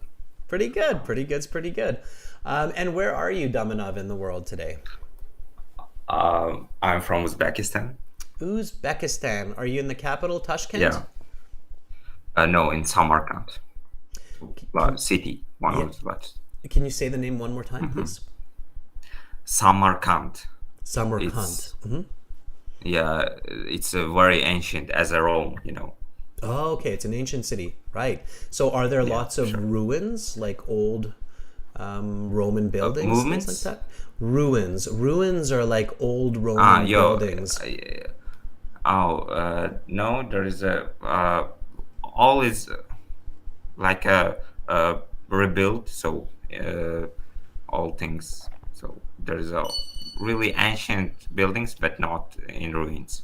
Speaker 1: Pretty good. Pretty good's pretty good. And where are you, Daminov, in the world today?
Speaker 3: I'm from Uzbekistan.
Speaker 1: Uzbekistan. Are you in the capital, Tashkent?
Speaker 3: Yeah. No, in Samarkand. City, one of the largest.
Speaker 1: Can you say the name one more time, please?
Speaker 3: Samarkand.
Speaker 1: Samarkand.
Speaker 3: Yeah, it's a very ancient as a Rome, you know.
Speaker 1: Oh, okay. It's an ancient city. Right. So are there lots of ruins, like old Roman buildings?
Speaker 3: Movements?
Speaker 1: Things like that? Ruins. Ruins are like old Roman buildings.
Speaker 3: No, there is all is like a rebuilt, so all things. So there is a really ancient buildings, but not in ruins.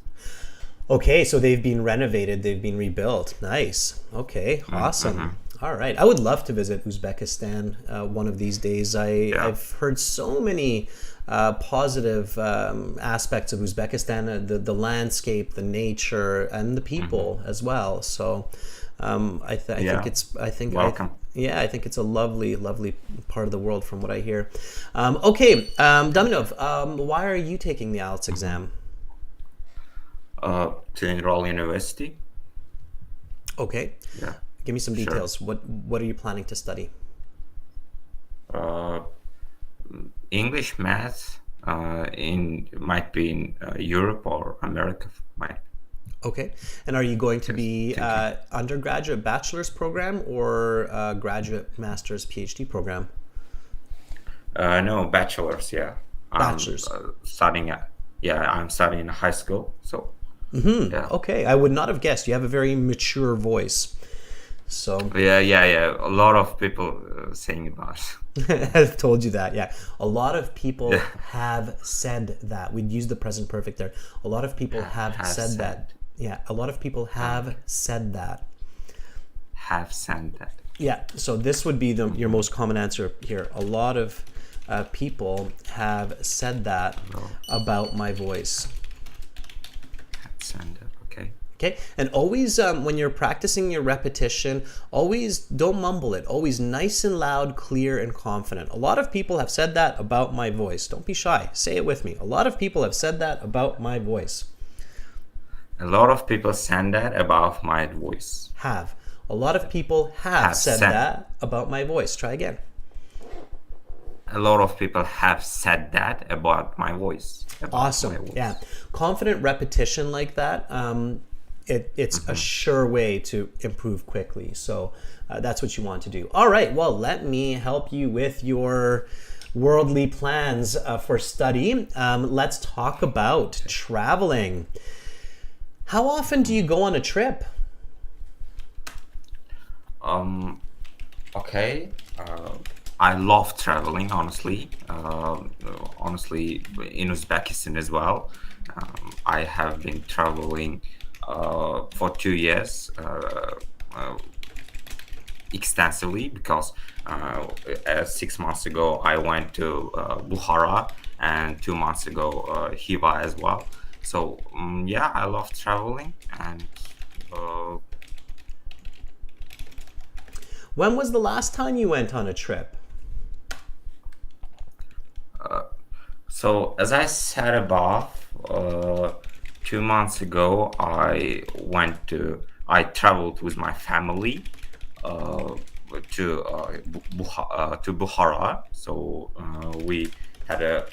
Speaker 1: Okay, so they've been renovated, they've been rebuilt. Nice. Okay, awesome. All right. I would love to visit Uzbekistan one of these days. I've heard so many positive aspects of Uzbekistan, the landscape, the nature, and the people as well. So I think it's
Speaker 3: welcome.
Speaker 1: I think it's a lovely, lovely part of the world from what I hear. Okay, Daminov, why are you taking the IELTS exam?
Speaker 3: To enroll university.
Speaker 1: Okay.
Speaker 3: Yeah.
Speaker 1: Give me some details. What are you planning to study?
Speaker 3: English, math. Might be in Europe or America. Might.
Speaker 1: Okay. And are you going to be undergraduate bachelor's program or graduate master's PhD program?
Speaker 3: No, bachelor's. Yeah.
Speaker 1: Bachelor's.
Speaker 3: I'm studying in high school. So. Yeah.
Speaker 1: Okay. I would not have guessed. You have a very mature voice. So
Speaker 3: yeah. A lot of people saying about it.
Speaker 1: I've told you that. Yeah, a lot of people have said that. We'd use the present perfect there. A lot of people have said that. Yeah, a lot of people have said that.
Speaker 3: Have said that.
Speaker 1: Yeah. So this would be your most common answer here. A lot of people have said that about my voice.
Speaker 3: Have said that. Okay.
Speaker 1: Okay, and always when you're practicing your repetition, always don't mumble it. Always nice and loud, clear and confident. A lot of people have said that about my voice. Don't be shy. Say it with me. A lot of people have said that about my voice.
Speaker 3: A lot of people said that about my voice.
Speaker 1: Have. A lot of people have said that about my voice. Try again.
Speaker 3: A lot of people have said that about my voice.
Speaker 1: Awesome. Yeah. Confident repetition like that. It's a sure way to improve quickly. So that's what you want to do. All right. Well, let me help you with your worldly plans for study. Let's talk about traveling. How often do you go on a trip?
Speaker 3: Okay. I love traveling, honestly. In Uzbekistan as well. I have been traveling for 2 years extensively because 6 months ago I went to Bukhara, and 2 months ago Hiva as well. So yeah, I love traveling, and uh,
Speaker 1: When was the last time you went on a trip?
Speaker 3: so as I said above, 2 months ago I traveled with my family uh, to Bukhara. So we had a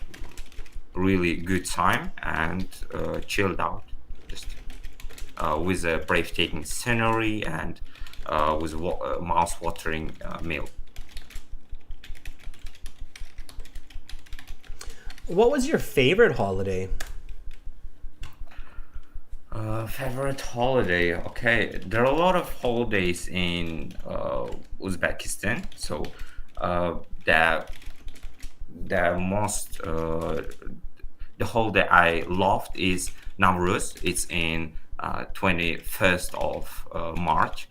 Speaker 3: really good time and chilled out, just with a breathtaking scenery and with mouth-watering meal.
Speaker 1: What was your favorite holiday?
Speaker 3: Favorite holiday? Okay, there are a lot of holidays in Uzbekistan. So uh, the the most the holiday I loved is Nowruz. It's in 21st of March.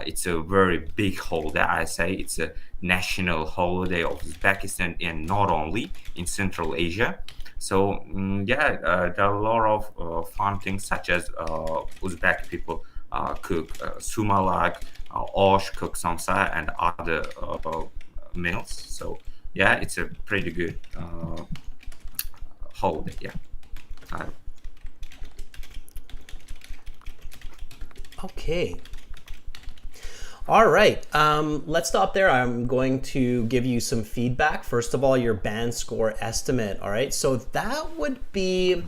Speaker 3: It's a very big holiday. I say it's a national holiday of Uzbekistan, and not only in Central Asia. So yeah, there are a lot of fun things such as Uzbek people cook sumalak, osh, cook samsa, and other meals. So yeah, it's a pretty good holiday. Yeah. Uh,
Speaker 1: Okay. All right. Let's stop there. I'm going to give you some feedback. First of all, your band score estimate. All right. So that would be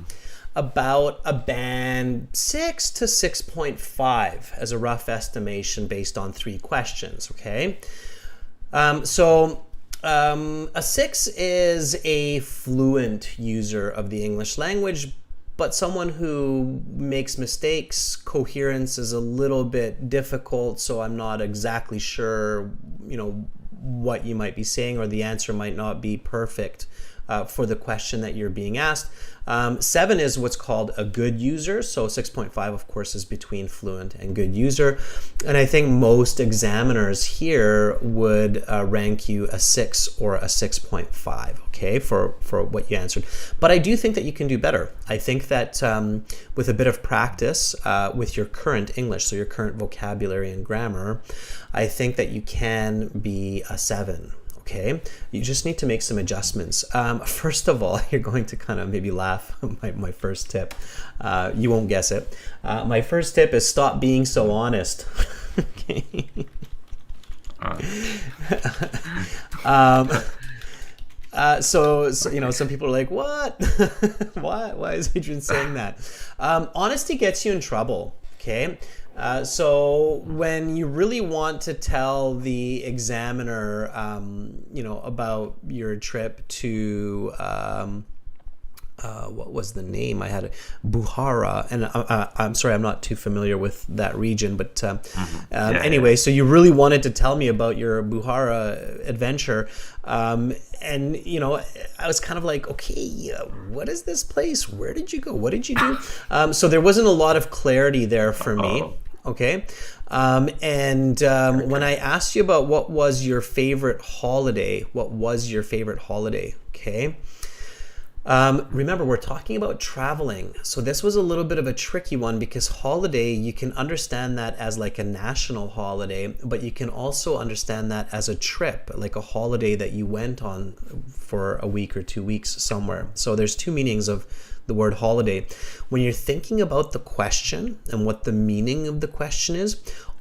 Speaker 1: about a band 6 to 6.5 as a rough estimation based on 3 questions. Okay. A 6 is a fluent user of the English language, but someone who makes mistakes. Coherence is a little bit difficult, so I'm not exactly sure, what you might be saying, or the answer might not be perfect for the question that you're being asked. 7 is what's called a good user. So 6.5, of course, is between fluent and good user. And I think most examiners here would rank you a 6 or a 6.5, okay, for what you answered. But I do think that you can do better. I think that with a bit of practice with your current English, so your current vocabulary and grammar, I think that you can be a 7. Okay, you just need to make some adjustments. First of all, you're going to kind of maybe laugh. My first tip, you won't guess it. My first tip is stop being so honest. Okay. So some people are like, what? Why is Adrian saying that? Honesty gets you in trouble. Okay. So when you really want to tell the examiner, about your trip to, what was the name? I had Buhara, and I'm sorry, I'm not too familiar with that region, but anyway, so you really wanted to tell me about your Buhara adventure, and I was kind of like, okay, what is this place? Where did you go? What did you do? So there wasn't a lot of clarity there for me. Okay. When I asked you about what was your favorite holiday, okay? Remember, we're talking about traveling. So this was a little bit of a tricky one because holiday, you can understand that as like a national holiday, but you can also understand that as a trip, like a holiday that you went on for a week or 2 weeks somewhere. So there's two meanings of the word holiday. When you're thinking about the question and what the meaning of the question is,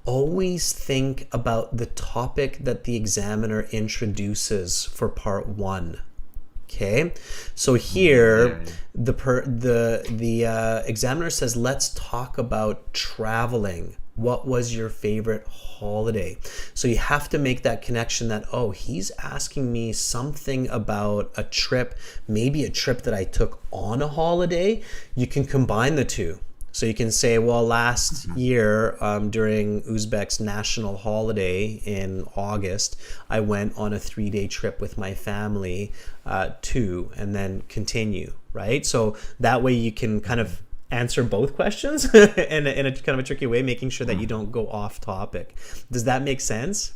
Speaker 1: always think about the topic that the examiner introduces for part 1. Okay, so here the examiner says, let's talk about traveling. What was your favorite holiday? So you have to make that connection that, oh, he's asking me something about a trip, maybe a trip that I took on a holiday. You can combine the two. So you can say, well, last year during Uzbek's national holiday in August, I went on a 3-day trip with my family too, and then continue, right? So that way you can kind of answer both questions in a kind of a tricky way, making sure that you don't go off topic. Does that make sense?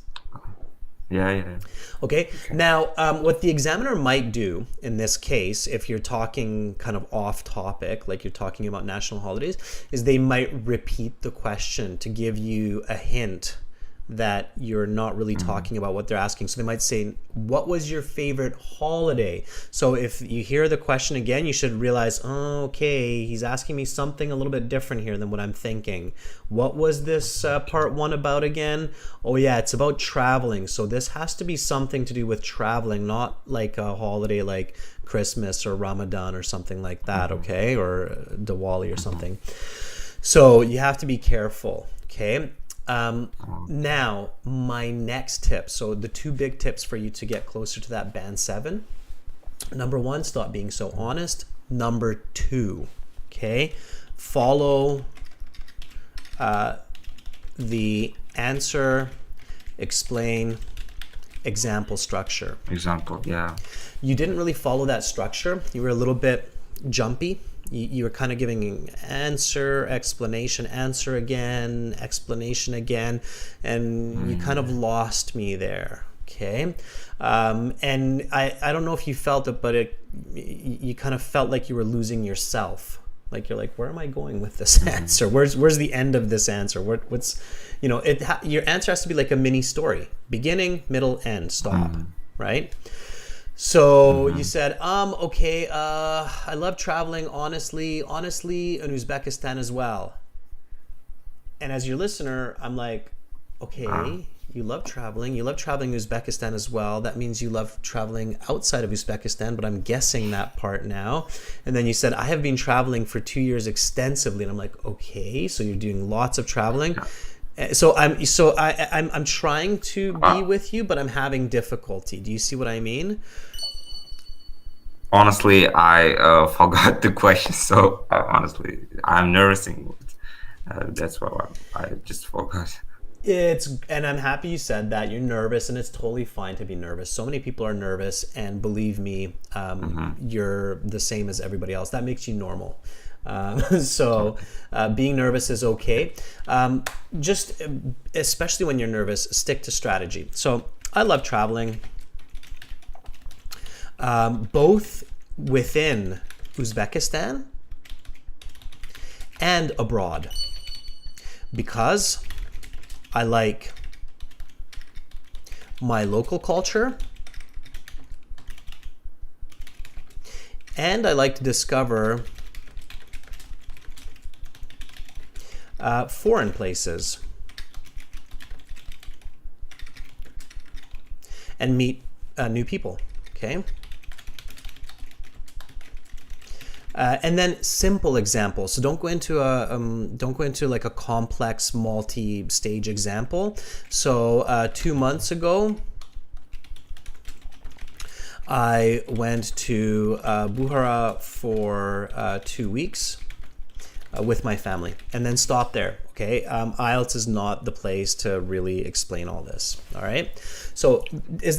Speaker 3: Yeah, yeah.
Speaker 1: Okay.
Speaker 3: Okay.
Speaker 1: Now, what the examiner might do in this case, if you're talking kind of off topic, like you're talking about national holidays, is they might repeat the question to give you a hint that you're not really
Speaker 3: Mm,
Speaker 1: talking about what they're asking. So they might say, what was your favorite holiday? So if you hear the question again, you should realize, oh, okay, he's asking me something a little bit different here than what I'm thinking. What was this part one about again? Oh, yeah, it's about traveling. So this has to be something to do with traveling, not like a holiday like Christmas or Ramadan or something like that,
Speaker 3: mhm,
Speaker 1: okay? Or Diwali or
Speaker 3: mhm.
Speaker 1: something. So you have to be careful, okay?
Speaker 3: Oh,
Speaker 1: Now, my next tip. So the two big tips for you to get closer to that band 7. Number 1, stop being so honest. Number 2, okay, follow the answer, explain, example structure.
Speaker 3: example, yeah.
Speaker 1: You didn't really follow that structure. You were a little bit jumpy. You were kind of giving answer, explanation, answer again, explanation again, and you kind of
Speaker 3: Mm,
Speaker 1: lost me there. Okay. And I don't know if you felt it, but you kind of felt like you were losing yourself. Like you're like, where am I going with this
Speaker 3: mhm,
Speaker 1: answer? Where's the end of this answer? What's, your answer has to be like a mini story, beginning, middle, end, stop,
Speaker 3: mhm,
Speaker 1: right? So you
Speaker 3: mhm,
Speaker 1: said, okay, I love traveling, honestly, in Uzbekistan as well. And as your listener, I'm like,
Speaker 3: ah,
Speaker 1: okay, you love traveling in Uzbekistan as well. That means you love traveling outside of Uzbekistan, but I'm guessing that part now. And then you said, I have been traveling for 2 years extensively. And I'm like, okay, so you're doing lots of traveling.
Speaker 3: yeah.
Speaker 1: So I'm trying to be
Speaker 3: Uh,
Speaker 1: with you, but I'm having difficulty. Do you see what I mean?
Speaker 3: Honestly, I forgot the question, so honestly, I'm nursing. That's why I just forgot.
Speaker 1: And I'm happy you said that. You're nervous, and it's totally fine to be nervous. So many people are nervous, and believe me,
Speaker 3: Hmm.
Speaker 1: you're the same as everybody else. That makes you normal. So
Speaker 3: Okay.
Speaker 1: being nervous is okay. Just especially when you're nervous, stick to strategy. So I love traveling, both within Uzbekistan and abroad, because I like my local culture, and I like to discover foreign places and meet new people. Okay. And then simple examples. So don't go into like a complex multi-stage example. So 2 months ago, I went to Bukhara for 2 weeks with my family, and then stop there. Okay, IELTS is not the place to really explain all this. All right. So
Speaker 3: Mhm.
Speaker 1: does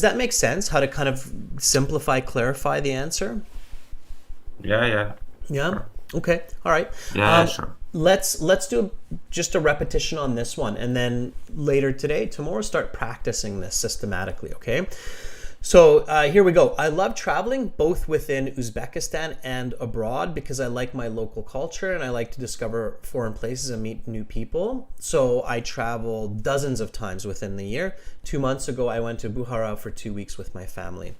Speaker 1: that make sense? How to kind of simplify, clarify the answer?
Speaker 3: Yeah, yeah,
Speaker 1: Yeah.
Speaker 3: sure.
Speaker 1: Okay. All right.
Speaker 3: Yeah, yeah,
Speaker 1: Um,
Speaker 3: sure.
Speaker 1: let's do just a repetition on this one, and then later today, tomorrow, start practicing this systematically. Okay. So here we go. I love traveling both within Uzbekistan and abroad because I like my local culture and I like to discover foreign places and meet new people. So I travel dozens of times within the year. 2 months ago, I went to Bukhara for 2 weeks with my family.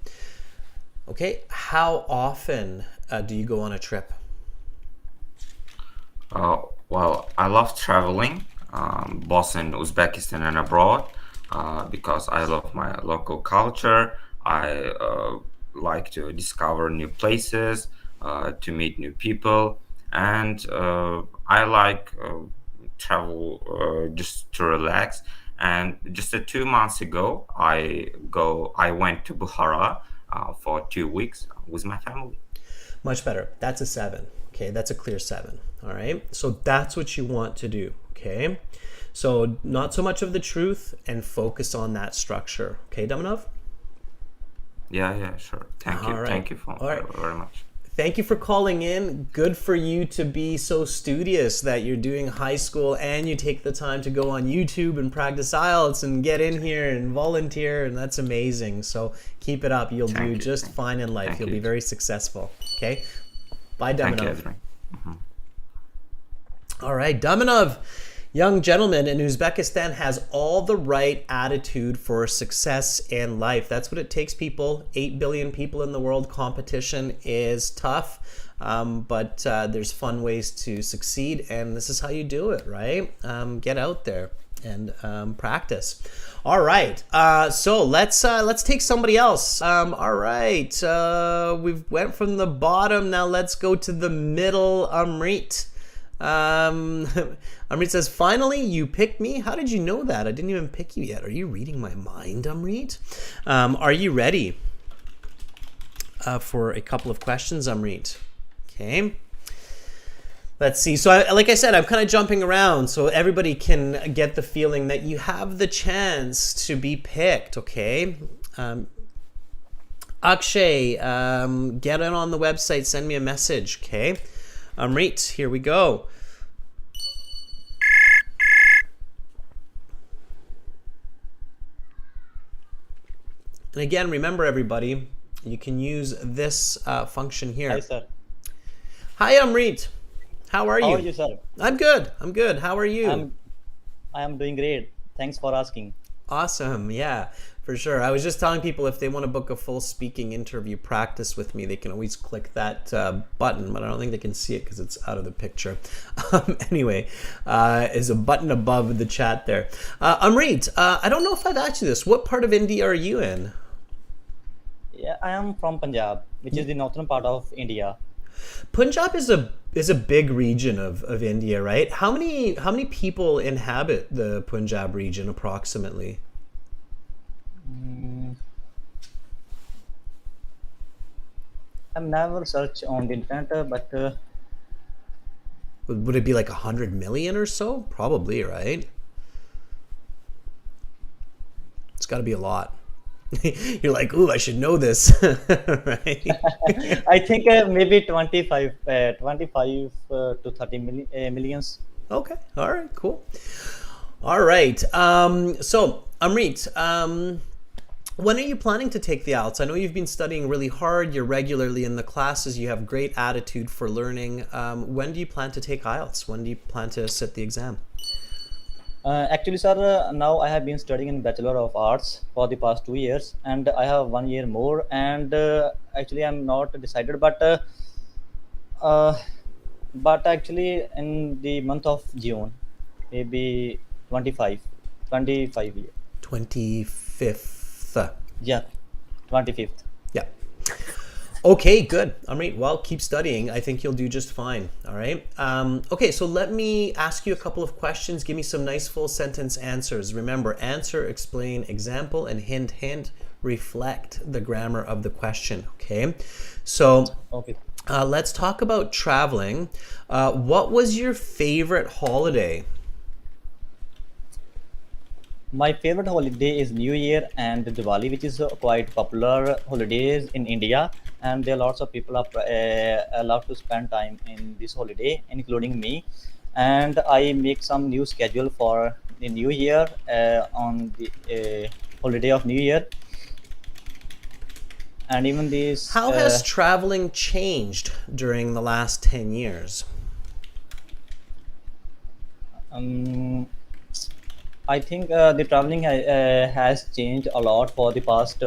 Speaker 1: Okay. How often do you go on a trip?
Speaker 3: Well, I love traveling, both in Uzbekistan and abroad, because I love my local culture. I like to discover new places, to meet new people, and I like travel just to relax. And just 2 months ago, I went to Bukhara for 2 weeks with my family.
Speaker 1: Much better. That's a 7. Okay, that's a clear 7. All right. So that's what you want to do. Okay. So not so much of the truth and focus on that structure. Okay, Damanov?
Speaker 3: Yeah, yeah, sure.
Speaker 1: All right.
Speaker 3: Thank you for
Speaker 1: All right.
Speaker 3: very much.
Speaker 1: Thank you for calling in. Good for you to be so studious that you're doing high school and you take the time to go on YouTube and practice IELTS and get in here and volunteer, and that's amazing. So keep it up. You'll do
Speaker 3: Thank you.
Speaker 1: just fine in life.
Speaker 3: Thank
Speaker 1: You'll be
Speaker 3: you.
Speaker 1: very successful. Okay? Bye,
Speaker 3: Thank you,
Speaker 1: Daminov.
Speaker 3: Adrian.
Speaker 1: All right, Daminov, young gentleman in Uzbekistan, has all the right attitude for success in life. That's what it takes, people. 8 billion people in the world. Competition is tough, but there's fun ways to succeed, and this is how you do it, right? Get out there and practice. All right, so let's take somebody else. All right, we've went from the bottom. Now let's go to the middle. Amrit. Amrit says, finally, you picked me? How did you know that? I didn't even pick you yet. Are you reading my mind, Amrit? Are you ready for a couple of questions, Amrit? Okay. Let's see. So like I said, I'm kind of jumping around so everybody can get the feeling that you have the chance to be picked, okay? Akshay, get in on the website, send me a message, okay? Amrit, here we go. And again, remember everybody, you can use this function here.
Speaker 4: Hi, sir.
Speaker 1: Hi, Amrit. How are you?
Speaker 4: How are you, sir?
Speaker 1: I'm good. I'm good. How are you?
Speaker 4: I am doing great. Thanks for asking.
Speaker 1: Awesome. Yeah, for sure. I was just telling people if they want to book a full speaking interview practice with me, they can always click that button, but I don't think they can see it because it's out of the picture. Anyway, is a button above the chat there. Amrit, I don't know if I've asked you this. What part of India are you in?
Speaker 4: Yeah, I am from Punjab, which is the northern part of India.
Speaker 1: Punjab is a big region of India, right? How many people inhabit the Punjab region approximately?
Speaker 4: I've never searched on the internet, but
Speaker 1: Would it be like 100 million or so? Probably, right? It's got to be a lot. You're like, ooh, I should know this, right?
Speaker 4: I think maybe 25 to 30 millions.
Speaker 1: Okay, all right, cool. All right, so Amrit, when are you planning to take the IELTS? I know you've been studying really hard. You're regularly in the classes. You have great attitude for learning. When do you plan to take IELTS? When do you plan to sit the exam?
Speaker 4: Actually, sir, now I have been studying in Bachelor of Arts for the past 2 years, and I have 1 year more. And actually, I'm not decided, but actually, in the month of June, maybe 25 year.
Speaker 1: 25th.
Speaker 4: Yeah, 25th.
Speaker 1: Yeah. Okay, good. Amrit, well, keep studying. I think you'll do just fine. All right. Okay, so let me ask you a couple of questions. Give me some nice full sentence answers. Remember, answer, explain, example, and hint, hint, reflect the grammar of the question. Okay. So
Speaker 4: Okay.
Speaker 1: let's talk about traveling. What was your favorite holiday?
Speaker 4: My favorite holiday is New Year and Diwali, which is quite popular holidays in India, and there are lots of people are allowed to spend time in this holiday, including me. And I make some new schedule for the New Year on the holiday of New Year, and even this.
Speaker 1: How has traveling changed during the last 10 years?
Speaker 4: I think the traveling has changed a lot for the past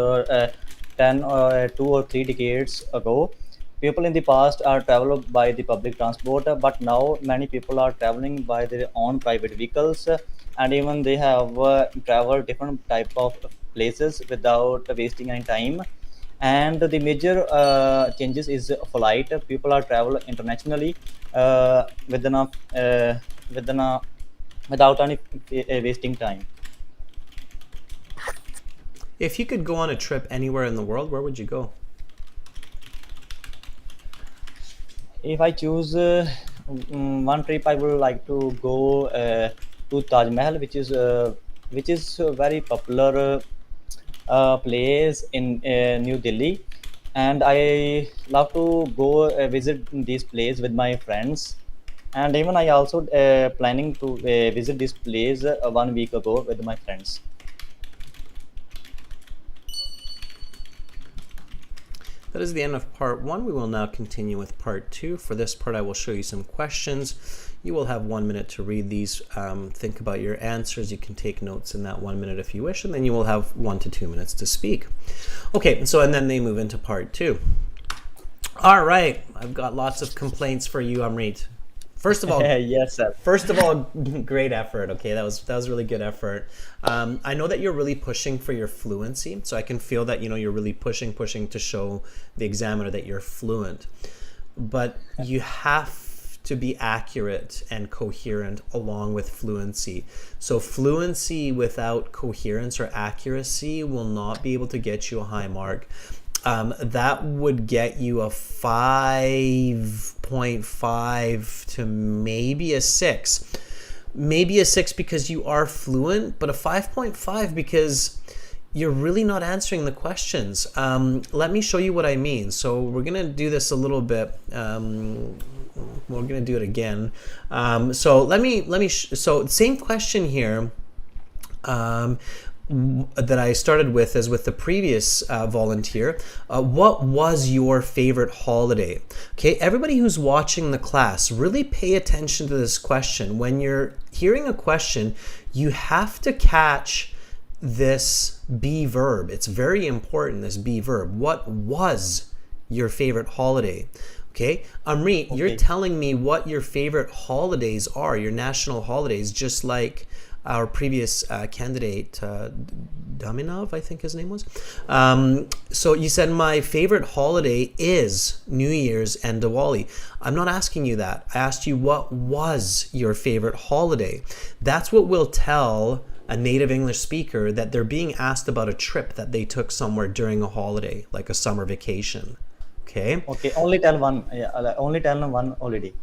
Speaker 4: 10 or 2 or 3 decades ago. People in the past are traveled by the public transport, but now many people are traveling by their own private vehicles, and even they have traveled different type of places without wasting any time. And the major changes is flight. People are travel internationally within within a without any wasting time.
Speaker 1: If you could go on a trip anywhere in the world, where would you go?
Speaker 4: If I choose one trip, I would like to go to Taj Mahal, which is a very popular place in New Delhi. and I love to go visit this place with my friends. And even I also planning to visit this place 1 week ago with my friends.
Speaker 1: That is the end of part one. We will now continue with part two. For this part, I will show you some questions. You will have 1 minute to read these, think about your answers. You can take notes in that 1 minute if you wish, and then you will have 1 to 2 minutes to speak. Okay, so and then they move into part two. All right, I've got lots of complaints for you, Amrit. First of all,
Speaker 4: Yes, sir.
Speaker 1: great effort. Okay, that was really good effort. I know that you're really pushing for your fluency, so I can feel that you're really pushing to show the examiner that you're fluent. But you have to be accurate and coherent along with fluency. So fluency without coherence or accuracy will not be able to get you a high mark. That would get you a 5.5 to maybe a 6. Maybe a 6 because you are fluent, but a 5.5 because you're really not answering the questions. Let me show you what I mean. So we're going to do this a little bit. We're going to do it again. So so same question here. That I started with as with the previous volunteer. What was your favorite holiday? Okay, everybody who's watching the class, really pay attention to this question. When you're hearing a question, you have to catch this be verb. It's very important, this be verb. What was your favorite holiday? Okay, Amrit, you're telling me what your favorite holidays are, your national holidays, just like our previous candidate, Daminov, I think his name was. So you said my favorite holiday is New Year's and Diwali. I'm not asking you that. I asked you what was your favorite holiday. That's what will tell a native English speaker that they're being asked about a trip that they took somewhere during a holiday, like a summer vacation. Okay.
Speaker 4: Okay, only tell one. Yeah, only tell one holiday.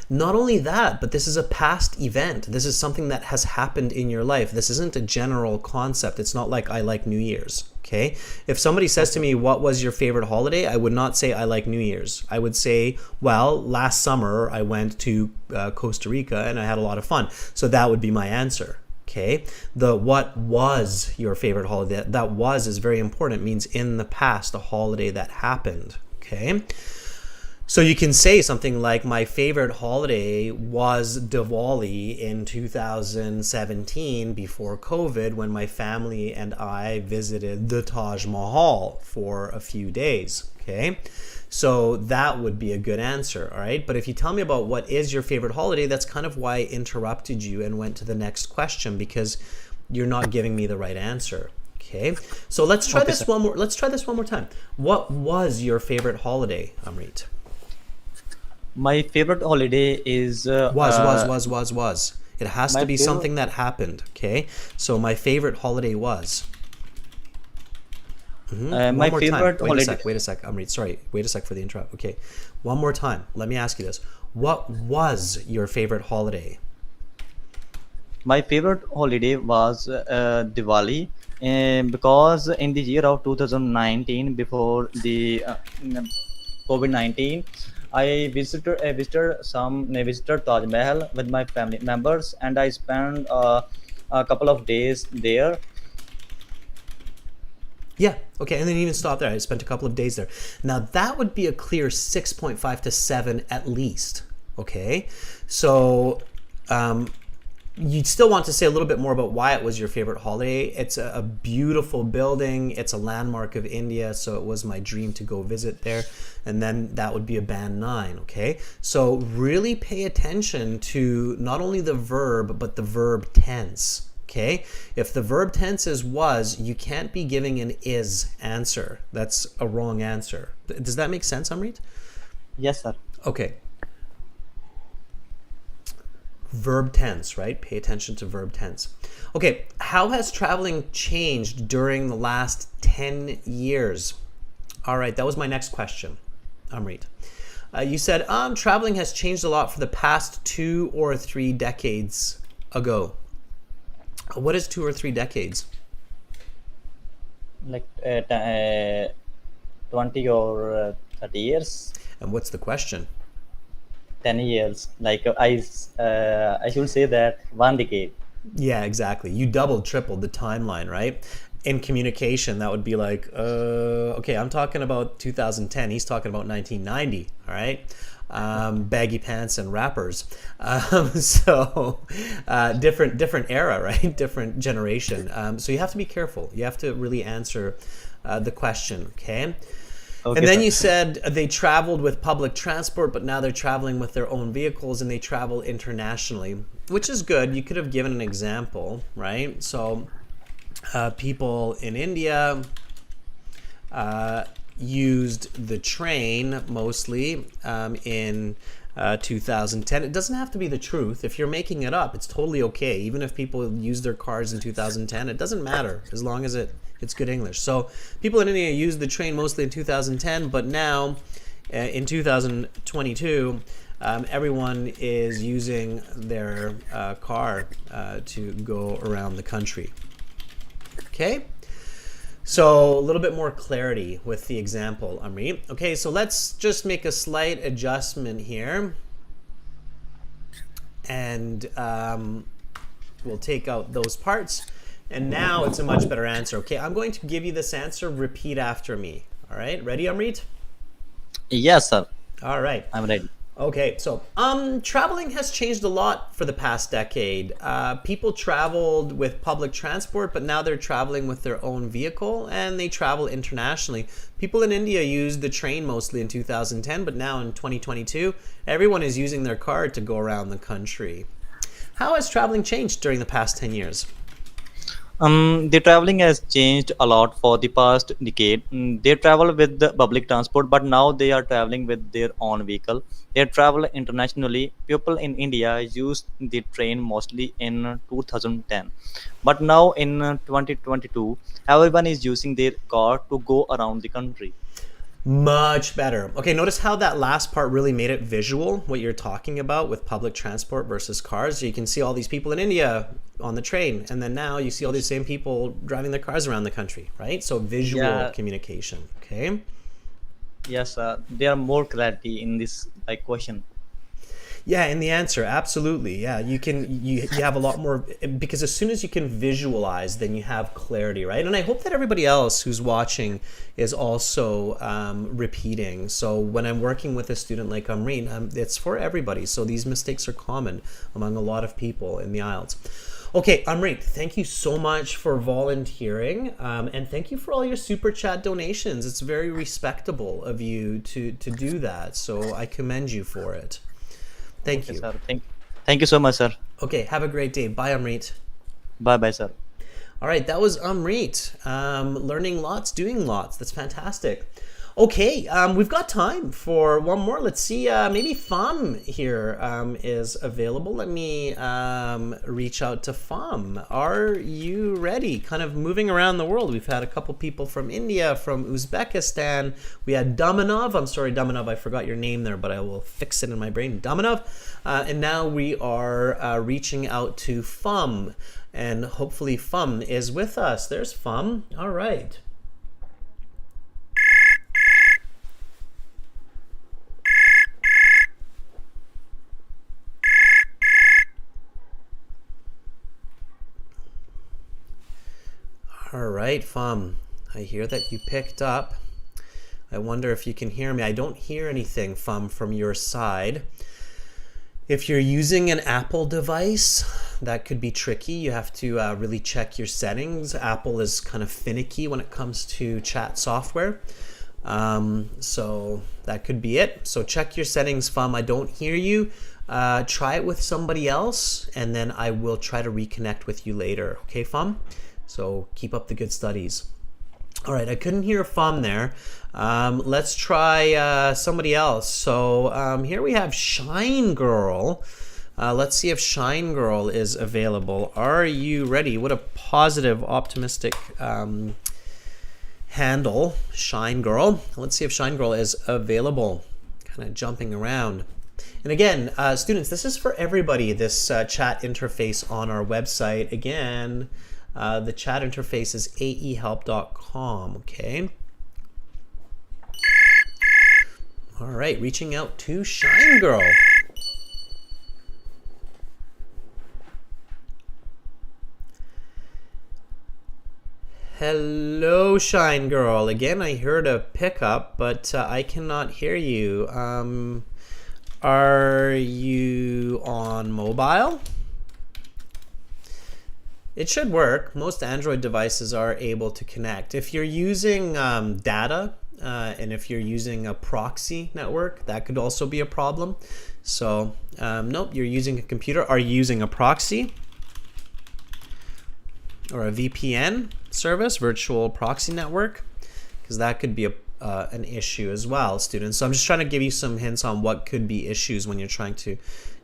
Speaker 1: Not only that, but this is a past event. This is something that has happened in your life. This isn't a general concept. It's not like I like New Year's. Okay. If somebody says to me, what was your favorite holiday? I would not say I like New Year's. I would say, well, last summer I went to Costa Rica and I had a lot of fun. So that would be my answer. Okay. The what was your favorite holiday? That was is very important. It means in the past, a holiday that happened. Okay, so you can say something like, my favorite holiday was Diwali in 2017 before COVID, when my family and I visited the Taj Mahal for a few days. Okay, so that would be a good answer. All right, but if you tell me about what is your favorite holiday, that's kind of why I interrupted you and went to the next question, because you're not giving me the right answer. Okay, so let's try this one more. Let's try this one more time. What was your favorite holiday, Amrit?
Speaker 4: My favorite holiday is
Speaker 1: Was. It has
Speaker 4: my
Speaker 1: to be
Speaker 4: favorite-
Speaker 1: something that happened. Okay, so my favorite holiday was. One
Speaker 4: my
Speaker 1: more
Speaker 4: favorite
Speaker 1: time.
Speaker 4: holiday.
Speaker 1: Wait a sec, Amrit. Sorry. Wait a sec for the interrupt. Okay, one more time. Let me ask you this. What was your favorite holiday?
Speaker 4: My favorite holiday was Diwali, because in the year of 2019, before the COVID-19, I visited Taj Mahal with my family members, and I spent a couple of days there.
Speaker 1: Yeah, okay, and then you even stop there. I spent a couple of days there. Now that would be a clear 6.5 to 7 at least. Okay, so you'd still want to say a little bit more about why it was your favorite holiday. It's a beautiful building. It's a landmark of India, so it was my dream to go visit there. And then that would be a band 9, okay? So really pay attention to not only the verb, but the verb tense, okay? If the verb tense is was, you can't be giving an is answer. That's a wrong answer. Does that make sense, Amrit?
Speaker 4: Yes, sir.
Speaker 1: Okay. Verb tense, right? Pay attention to verb tense. Okay, how has traveling changed during the last 10 years? All right, that was my next question, Amrit. You said, traveling has changed a lot for the past 2 or 3 decades ago. What is 2 or 3 decades?
Speaker 4: Like 20 or 30 years.
Speaker 1: And what's the question?
Speaker 4: 10 years, like I should say that 1 decade.
Speaker 1: Yeah, exactly. You doubled, tripled the timeline, right? In communication, that would be like, okay, I'm talking about 2010. He's talking about 1990. All right, baggy pants and rappers. So different era, right? Different generation. So you have to be careful. You have to really answer the question. Okay.
Speaker 4: Okay,
Speaker 1: And then
Speaker 4: sir.
Speaker 1: you said they traveled with public transport, but now they're traveling with their own vehicles and they travel internationally, which is good. You could have given an example, right? So people in India used the train mostly in 2010. It doesn't have to be the truth. If you're making it up, it's totally okay. Even if people use their cars in 2010, it doesn't matter as long as it's good English. So people in India used the train mostly in 2010, but now in 2022, everyone is using their car to go around the country. Okay? So a little bit more clarity with the example, Amri. Okay, so let's just make a slight adjustment here. And we'll take out those parts. And now it's a much better answer. Okay, I'm going to give you this answer. Repeat after me. All right, ready, Amrit?
Speaker 4: Yes, sir.
Speaker 1: All right.
Speaker 4: I'm ready.
Speaker 1: Okay, so traveling has changed a lot for the past decade. People traveled with public transport, but now they're traveling with their own vehicle and they travel internationally. People in India used the train mostly in 2010, but now in 2022, everyone is using their car to go around the country. How has traveling changed during the past 10 years?
Speaker 4: The traveling has changed a lot for the past decade. They travel with the public transport, but now they are traveling with their own vehicle. They travel internationally. People in India used the train mostly in 2010, but now in 2022, everyone is using their car to go around the country.
Speaker 1: Much better. Okay, notice how that last part really made it visual, what you're talking about with public transport versus cars. So you can see all these people in India on the train, and then now you see all these same people driving their cars around the country, right? So visual
Speaker 4: Yeah,
Speaker 1: communication, okay?
Speaker 4: yes, there are more clarity in this like question.
Speaker 1: Yeah, in the answer, absolutely. Yeah, you have a lot more because as soon as you can visualize, then you have clarity, right? And I hope that everybody else who's watching is also repeating. So when I'm working with a student like Amreen, it's for everybody. So these mistakes are common among a lot of people in the IELTS. Okay, Amrit, thank you so much for volunteering, and thank you for all your super chat donations. It's very respectable of you to do that. So I commend you for it. Thank
Speaker 4: Okay,
Speaker 1: you.
Speaker 4: sir. Thank you so much, sir.
Speaker 1: Okay, have a great day. Bye, Amrit.
Speaker 4: Bye, bye, sir.
Speaker 1: All right, that was Amrit. Learning lots, doing lots. That's fantastic. Okay, we've got time for one more. Let's see, maybe Fam here is available. Let me reach out to Fam. Are you ready? Kind of moving around the world. We've had a couple people from India, from Uzbekistan. We had Damanov. I'm sorry, Damanov, I forgot your name there, but I will fix it in my brain. Damanov. And now we are reaching out to Fam. And hopefully Fam is with us. There's Fam. All right. All right, Fam. I hear that you picked up. I wonder if you can hear me. I don't hear anything, Fam, from your side. If you're using an Apple device, that could be tricky. You have to really check your settings. Apple is kind of finicky when it comes to chat software. So that could be it. So check your settings, Fam. I don't hear you. Try it with somebody else, and then I will try to reconnect with you later. Okay, Fam? So keep up the good studies. All right, I couldn't hear Fam there. Let's try somebody else. So here we have Shine Girl. Let's see if Shine Girl is available. Are you ready? What a positive, optimistic handle, Shine Girl. Let's see if Shine Girl is available. Kind of jumping around. And again, students, this is for everybody, this chat interface on our website. Again, the chat interface is aehelp.com, okay? All right, reaching out to Shine Girl. Hello, Shine Girl. Again, I heard a pickup, but I cannot hear you. Are you on mobile? It should work. Most Android devices are able to connect. If you're using data and if you're using a proxy network, that could also be a problem. So, nope, you're using a computer. Are you using a proxy or a VPN service, virtual proxy network? Because that could be an issue as well, students. So I'm just trying to give you some hints on what could be issues when you're trying to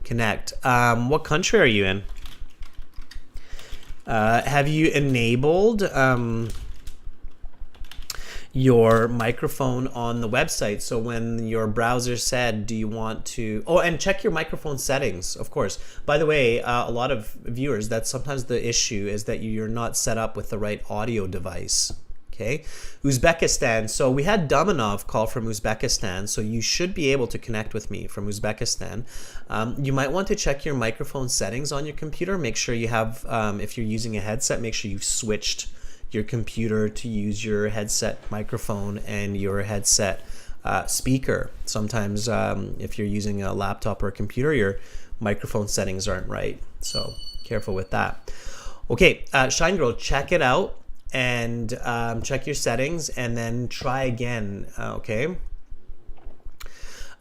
Speaker 1: connect. What country are you in? Have you enabled your microphone on the website? So when your browser said, do you want to... Oh, and check your microphone settings, of course. By the way, a lot of viewers, that's sometimes the issue, is that you're not set up with the right audio device. Okay, Uzbekistan. So we had Damanov call from Uzbekistan, so you should be able to connect with me from Uzbekistan. You might want to check your microphone settings on your computer. Make sure you have, if you're using a headset, make sure you've switched your computer to use your headset microphone and your headset speaker. Sometimes if you're using a laptop or a computer, your microphone settings aren't right. So careful with that. Okay, Shine Girl, check it out and check your settings and then try again, okay?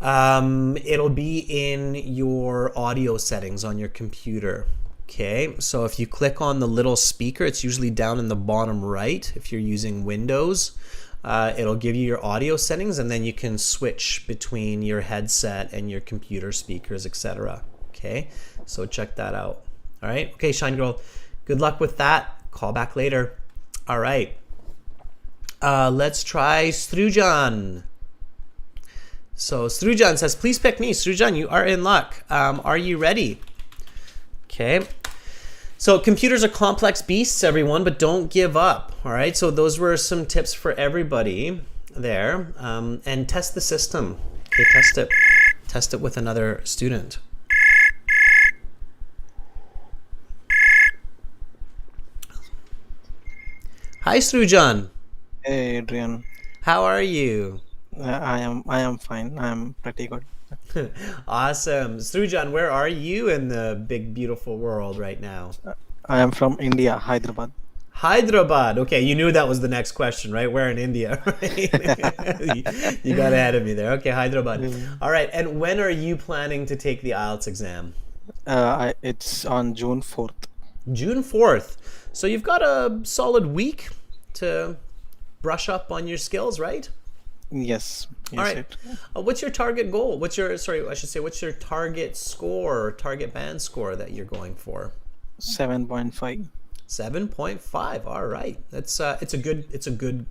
Speaker 1: It'll be in your audio settings on your computer. Okay, so if you click on the little speaker, it's usually down in the bottom right. If you're using Windows, it'll give you your audio settings, and then you can switch between your headset and your computer speakers, etc. Okay, so check that out. All right, okay, Shine Girl, good luck with that. Call back later. All right, let's try Strujan. So Strujan says, please pick me. Strujan, you are in luck. Are you ready? Okay. So computers are complex beasts, everyone, but don't give up. All right. So those were some tips for everybody there. And test the system. Okay, test it. Test it with another student. Hi, Strujan.
Speaker 5: Hey Adrian,
Speaker 1: How are you?
Speaker 5: I am fine. I am pretty good.
Speaker 1: Awesome. Strujan, where are you in the big, beautiful world right now?
Speaker 5: I am from India, Hyderabad.
Speaker 1: Hyderabad. Okay, you knew that was the next question, right? Where in India, right? You got ahead of me there. Okay, Hyderabad. All right, and when are you planning to take the IELTS exam?
Speaker 5: It's on June 4th.
Speaker 1: June 4th. So you've got a solid week to brush up on your skills, right?
Speaker 5: Yes.
Speaker 1: All right. What's your target goal? What's your target score or target band score that you're going for?
Speaker 5: 7.5.
Speaker 1: 7.5. All right. It's a good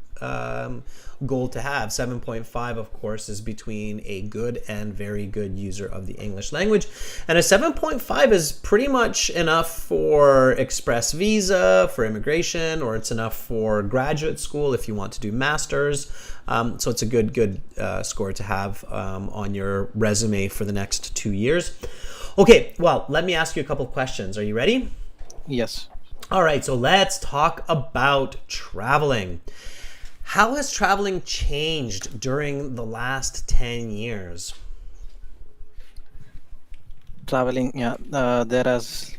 Speaker 1: goal to have. 7.5, of course, is between a good and very good user of the English language, and a 7.5 is pretty much enough for express visa, for immigration, or it's enough for graduate school if you want to do masters. So it's a good score to have on your resume for the next 2 years. Okay. Well, let me ask you a couple questions. Are you ready?
Speaker 5: Yes.
Speaker 1: All right, so let's talk about traveling. How has traveling changed during the last 10 years?
Speaker 5: Traveling, yeah. There has.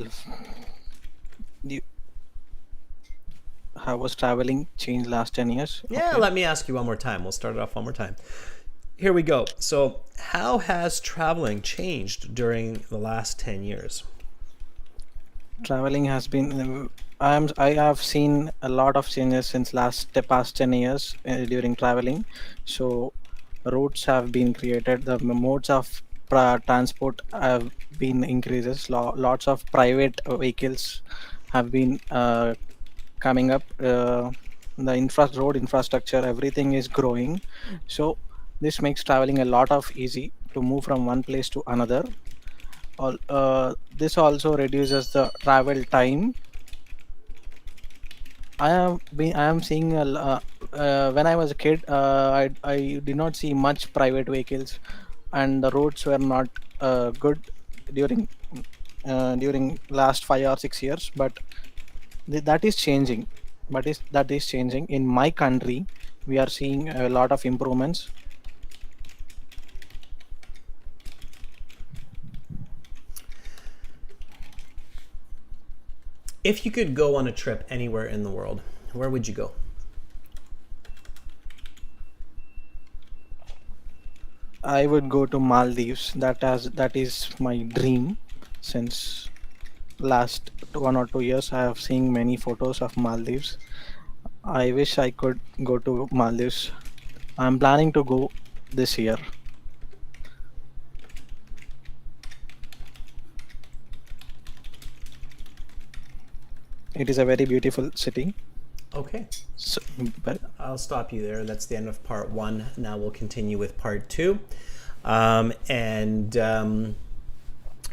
Speaker 5: How was traveling changed last 10 years?
Speaker 1: Yeah,
Speaker 5: Okay.
Speaker 1: let me ask you one more time. We'll start it off one more time. Here we go. So, how has traveling changed during the last 10 years?
Speaker 5: Traveling has been. I have seen a lot of changes since the past 10 years during traveling. So routes have been created. The modes of transport have been increases. Lots of private vehicles have been coming up. The road infrastructure, everything is growing. So this makes traveling a lot of easy to move from one place to another. This also reduces the travel time. I am seeing when I was a kid, I did not see much private vehicles, and the roads were not good during during last 5 or 6 years. But that is changing. But is that is changing in my country? We are seeing a lot of improvements.
Speaker 1: If you could go on a trip anywhere in the world, where would you go?
Speaker 5: I would go to Maldives. That is my dream since last 1 or 2 years. I have seen many photos of Maldives. I wish I could go to Maldives. I'm planning to go this year. It is a very beautiful city.
Speaker 1: Okay.
Speaker 5: So, but
Speaker 1: I'll stop you there. That's the end of part 1. Now we'll continue with part 2.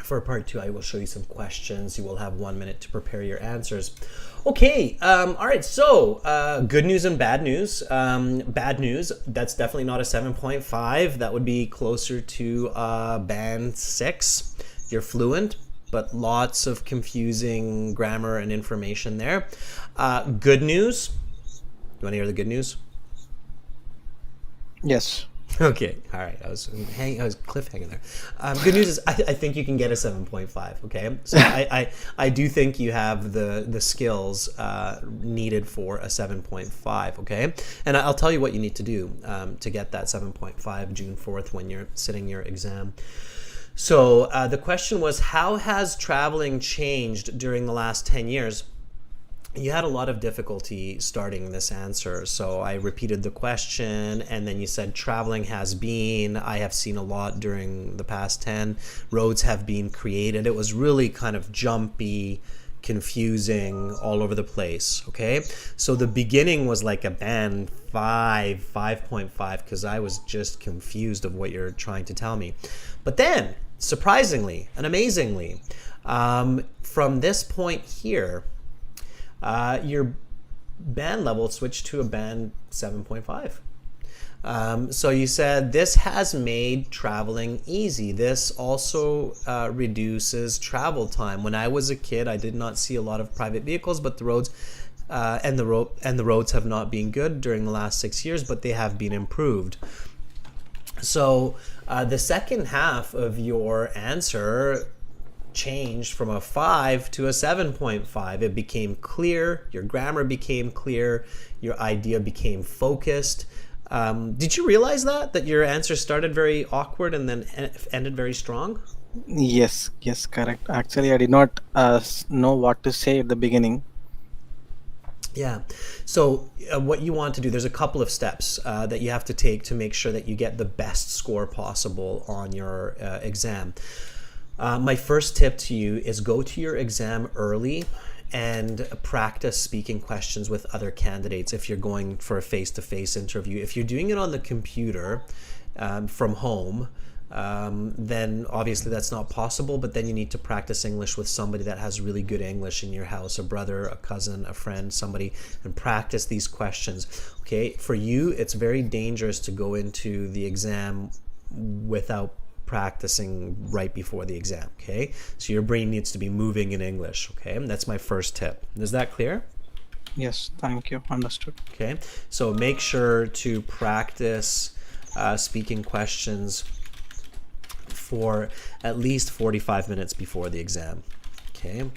Speaker 1: For part 2, I will show you some questions. You will have 1 minute to prepare your answers. Okay. All right. So, good news and bad news. Bad news. That's definitely not a 7.5. That would be closer to band 6. You're fluent, but lots of confusing grammar and information there. Good news. You want to hear the good news?
Speaker 5: yes,
Speaker 1: Okay, all right. I was cliffhanging there. Good news is I think you can get a 7.5. Okay, so I do think you have the skills needed for a 7.5. Okay, and I'll tell you what you need to do to get that 7.5 June 4th when you're sitting your exam. So the question was, how has traveling changed during the last 10 years? You had a lot of difficulty starting this answer, so I repeated the question, and then you said traveling has been, I have seen a lot during the past 10, roads have been created. It was really kind of jumpy, confusing, all over the place. Okay, so the beginning was like a band 5.5, because I was just confused of what you're trying to tell me. But then, surprisingly and amazingly, from this point here, your band level switched to a band 7.5. So you said this has made traveling easy. This also reduces travel time. When I was a kid, I did not see a lot of private vehicles, but the roads and the roads have not been good during the last 6 years, but they have been improved. So the second half of your answer changed from a 5 to a 7.5. It became clear, your grammar became clear, your idea became focused. Did you realize that your answer started very awkward and then ended very strong?
Speaker 5: yes, correct. Actually, I did not know what to say at the beginning.
Speaker 1: Yeah. So what you want to do, there's a couple of steps that you have to take to make sure that you get the best score possible on your exam. My first tip to you is go to your exam early and practice speaking questions with other candidates if you're going for a face-to-face interview. If you're doing it on the computer from home, then obviously that's not possible, but then you need to practice English with somebody that has really good English in your house, a brother, a cousin, a friend, somebody, and practice these questions. Okay, for you, it's very dangerous to go into the exam without practicing right before the exam. Okay, so your brain needs to be moving in English. Okay, that's my first tip. Is that clear?
Speaker 5: Yes, thank you. Understood.
Speaker 1: Okay, so make sure to practice speaking questions for at least 45 minutes before the exam. Okay,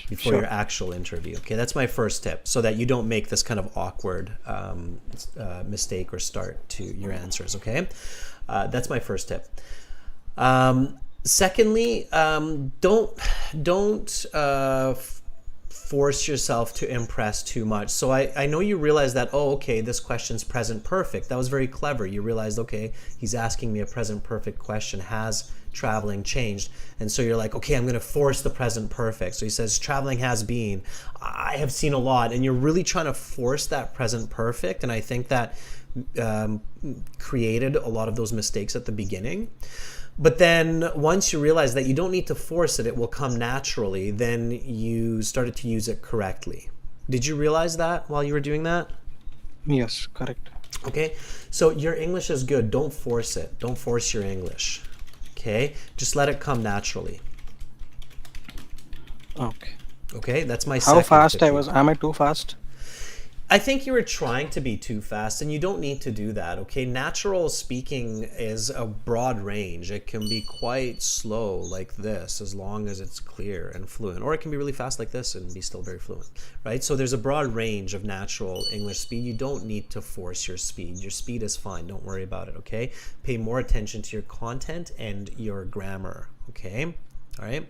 Speaker 1: before
Speaker 5: Sure.
Speaker 1: your actual interview. Okay, that's my first tip, so that you don't make this kind of awkward mistake or start to your answers. Okay, that's my first tip. Secondly, don't force yourself to impress too much. So I know you realize that, oh, okay, this question's present perfect. That was very clever. You realized, okay, he's asking me a present perfect question. Has traveling changed? And so you're like, okay, I'm going to force the present perfect. So he says, traveling has been, I have seen a lot. And you're really trying to force that present perfect. And I think that created a lot of those mistakes at the beginning. But then once you realize that you don't need to force it, it will come naturally, then you started to use it correctly. Did you realize that while you were doing that?
Speaker 5: Yes, correct.
Speaker 1: Okay, so your English is good. Don't force it. Don't force your English. Okay, just let it come naturally.
Speaker 5: Okay.
Speaker 1: Okay, that's my
Speaker 5: How
Speaker 1: second
Speaker 5: fast
Speaker 1: tip
Speaker 5: I
Speaker 1: here.
Speaker 5: was? Am I too fast?
Speaker 1: I think you were trying to be too fast, and you don't need to do that. Okay, natural speaking is a broad range. It can be quite slow like this, as long as it's clear and fluent, or it can be really fast like this and be still very fluent, right? So there's a broad range of natural English speed. You don't need to force your speed. Your speed is fine. Don't worry about it. Okay, pay more attention to your content and your grammar. Okay, all right.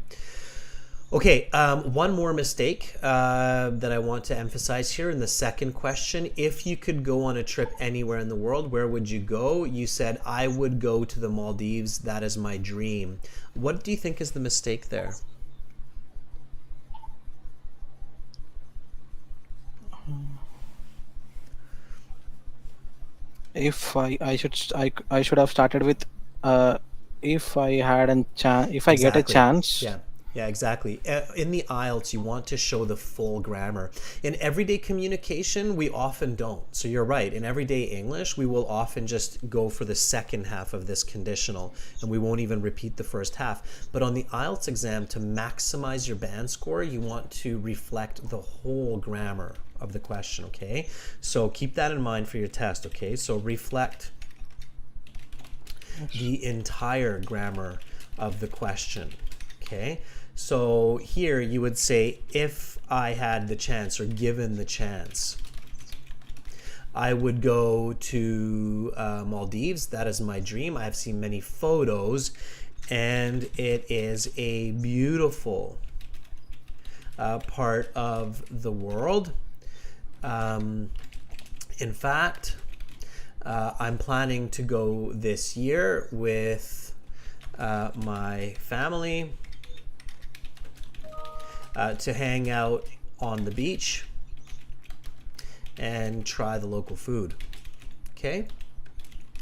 Speaker 1: Okay, one more mistake that I want to emphasize here in the second question. If you could go on a trip anywhere in the world, where would you go? You said, I would go to the Maldives. That is my dream. What do you think is the mistake there?
Speaker 5: If I should have started with if I had a chance, if I get a
Speaker 1: Exactly.
Speaker 5: chance.
Speaker 1: Yeah, exactly. In the IELTS, you want to show the full grammar. In everyday communication, we often don't. So you're right. In everyday English, we will often just go for the second half of this conditional, and we won't even repeat the first half. But on the IELTS exam, to maximize your band score, you want to reflect the whole grammar of the question, okay? So keep that in mind for your test, okay? So reflect the entire grammar of the question, okay? So here you would say, if I had the chance, or given the chance, I would go to Maldives. That is my dream. I have seen many photos, and it is a beautiful part of the world. In fact, I'm planning to go this year with my family to hang out on the beach and try the local food. Okay?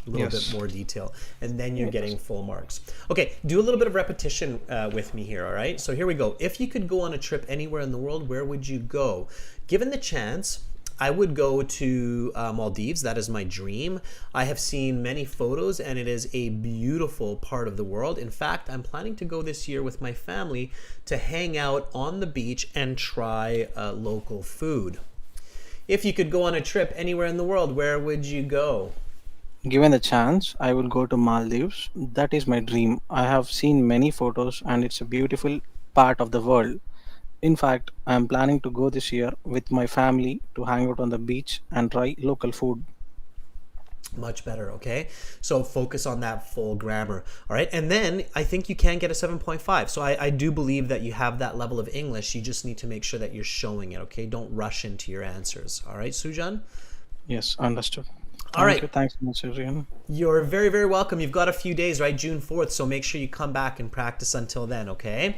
Speaker 1: A little
Speaker 5: Yes.
Speaker 1: bit more detail. And then you're getting full marks. Okay, do a little bit of repetition with me here, all right? So here we go. If you could go on a trip anywhere in the world, where would you go? Given the chance, I would go to Maldives. That is my dream. I have seen many photos, and it is a beautiful part of the world. In fact, I'm planning to go this year with my family to hang out on the beach and try local food. If you could go on a trip anywhere in the world, where would you go?
Speaker 5: Given the chance, I will go to Maldives. That is my dream. I have seen many photos and it's a beautiful part of the world. In fact, I am planning to go this year with my family to hang out on the beach and try local food.
Speaker 1: Much better, okay? So focus on that full grammar, all right? And then I think you can get a 7.5. So I do believe that you have that level of English. You just need to make sure that you're showing it, okay? Don't rush into your answers, all right, Sujan?
Speaker 5: Yes, understood.
Speaker 1: All right.
Speaker 5: Thank you. Thanks so much, Adrian.
Speaker 1: You're very, very welcome. You've got a few days, right? June 4th, so make sure you come back and practice until then, okay?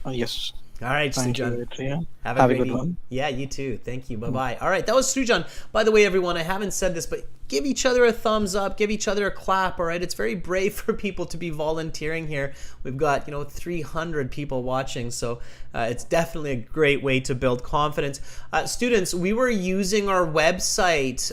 Speaker 5: Yes.
Speaker 1: All right,
Speaker 5: Thank you,
Speaker 1: Sujan.
Speaker 5: Adrian.
Speaker 1: Have
Speaker 5: Have a
Speaker 1: great
Speaker 5: good
Speaker 1: evening.
Speaker 5: one.
Speaker 1: Yeah, you too. Thank you. Bye-bye. All right, that was Srujan. By the way, everyone, I haven't said this, but give each other a thumbs up, give each other a clap, all right? It's very brave for people to be volunteering here. We've got, 300 people watching, so it's definitely a great way to build confidence. Students, we were using our website,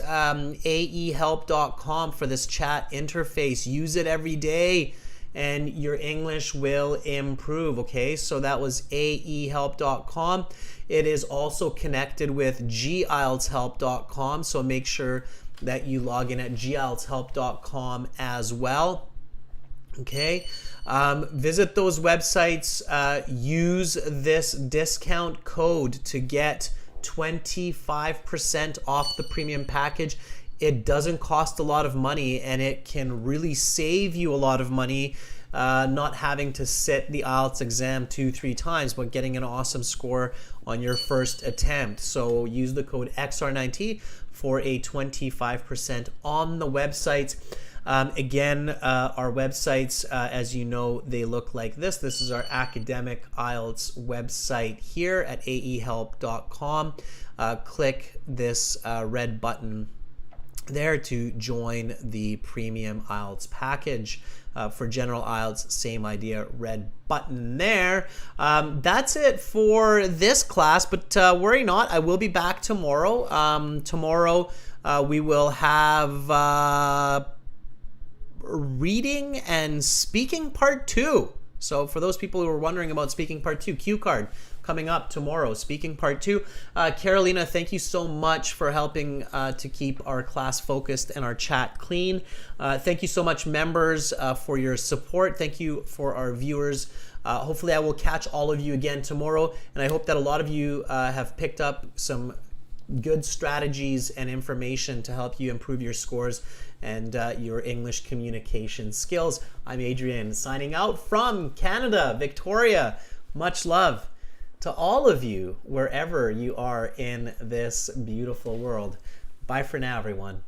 Speaker 1: aehelp.com, for this chat interface. Use it every day, and your English will improve, okay? So that was aehelp.com. It is also connected with gieltshelp.com, so make sure that you log in at gieltshelp.com as well. Okay, visit those websites. Use this discount code to get 25% off the premium package. It doesn't cost a lot of money, and it can really save you a lot of money, not having to sit the IELTS exam 2-3 times, but getting an awesome score on your first attempt. So use the code XR90 for a 25% on the websites. Again, our websites, as you know, they look like this. This is our academic IELTS website here at aehelp.com. Click this red button there to join the premium IELTS package. For general IELTS, same idea, red button there. That's it for this class, but worry not, I will be back tomorrow. Tomorrow we will have reading and speaking part 2. So for those people who are wondering about speaking part 2, cue card coming up tomorrow, speaking part 2. Carolina, thank you so much for helping to keep our class focused and our chat clean. Thank you so much, members, for your support. Thank you for our viewers. Hopefully I will catch all of you again tomorrow, and I hope that a lot of you have picked up some good strategies and information to help you improve your scores and your English communication skills. I'm Adrian, signing out from Canada, Victoria. Much love to all of you, wherever you are in this beautiful world. Bye for now, everyone.